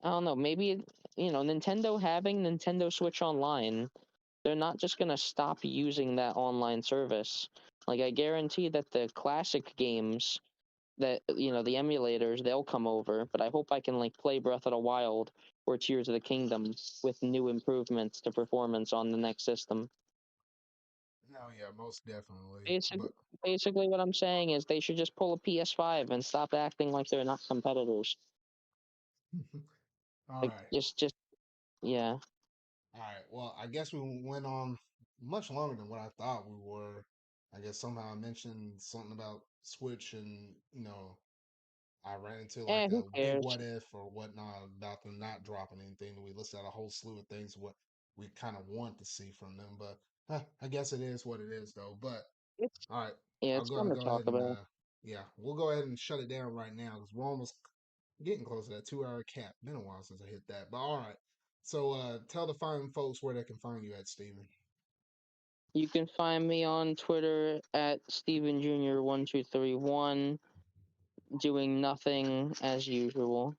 don't know. Maybe Nintendo having Nintendo Switch Online, they're not just gonna stop using that online service. Like I guarantee that the classic games that the emulators they'll come over, but I hope I can like play Breath of the Wild or Tears of the Kingdom with new improvements to performance on the next system. Oh yeah, most definitely. Basic, But Basically, what I'm saying is they should just pull a PS5 and stop acting like they're not competitors. all Like right. yeah. All right. Well, I guess we went on much longer than what I thought we were. I guess somehow I mentioned something about Switch and, I ran into like Who a big cares? what if or whatnot about them not dropping anything. We listed out a whole slew of things what we kind of want to see from them, but I guess it is what it is though. But It's all right, yeah, I'm it's fun gonna to go talk ahead and about. yeah, we'll go ahead and shut it down right now because we're almost getting close to that 2 hour cap. Been a while since I hit that, but all right. So tell the fine folks where they can find you at, Steven. You can find me on Twitter at Steven Jr. 1231, doing nothing as usual.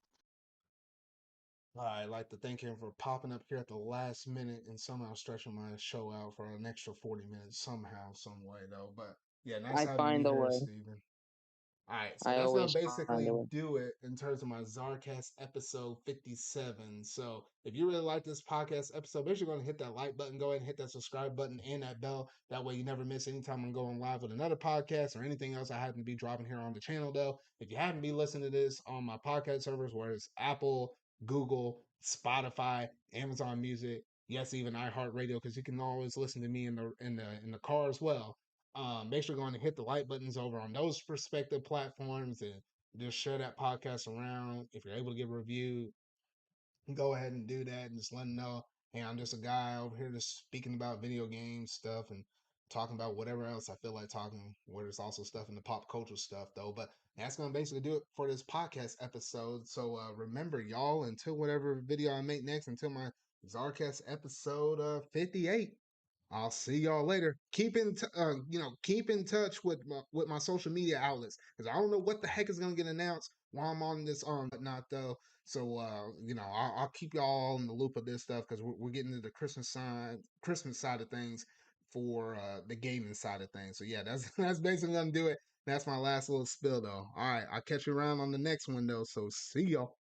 I'd like to thank him for popping up here at the last minute and somehow stretching my show out for an extra 40 minutes somehow, some way though. But yeah, nice I having you find a here, way. Steven. All right, so I that's gonna always find a basically way. do it in terms of my ZardCast episode 57. So if you really like this podcast episode, make sure you're gonna hit that like button, go ahead and hit that subscribe button and that bell. That way you never miss any time I'm going live with another podcast or anything else I happen to be dropping here on the channel though. If you happen to be listening to this on my podcast servers, where it's Apple, Google, Spotify, Amazon Music, yes, even iHeartRadio, because you can always listen to me in the car as well. Make sure you're going to hit the like buttons over on those respective platforms and just share that podcast around. If you're able to give a review, go ahead and do that and just let them know, hey, I'm just a guy over here just speaking about video games stuff and talking about whatever else I feel like talking, where there's also stuff in the pop culture stuff though. But that's gonna basically do it for this podcast episode. So remember, y'all, until whatever video I make next, until my Zarcast episode 58. I'll see y'all later. Keep in touch with my social media outlets because I don't know what the heck is gonna get announced while I'm on this whatnot though. So I'll keep y'all in the loop of this stuff because we're getting into the Christmas side of things for the gaming side of things. So yeah, that's that's basically gonna do it. That's my last little spill though. All right, I'll catch you around on the next one though. So see y'all.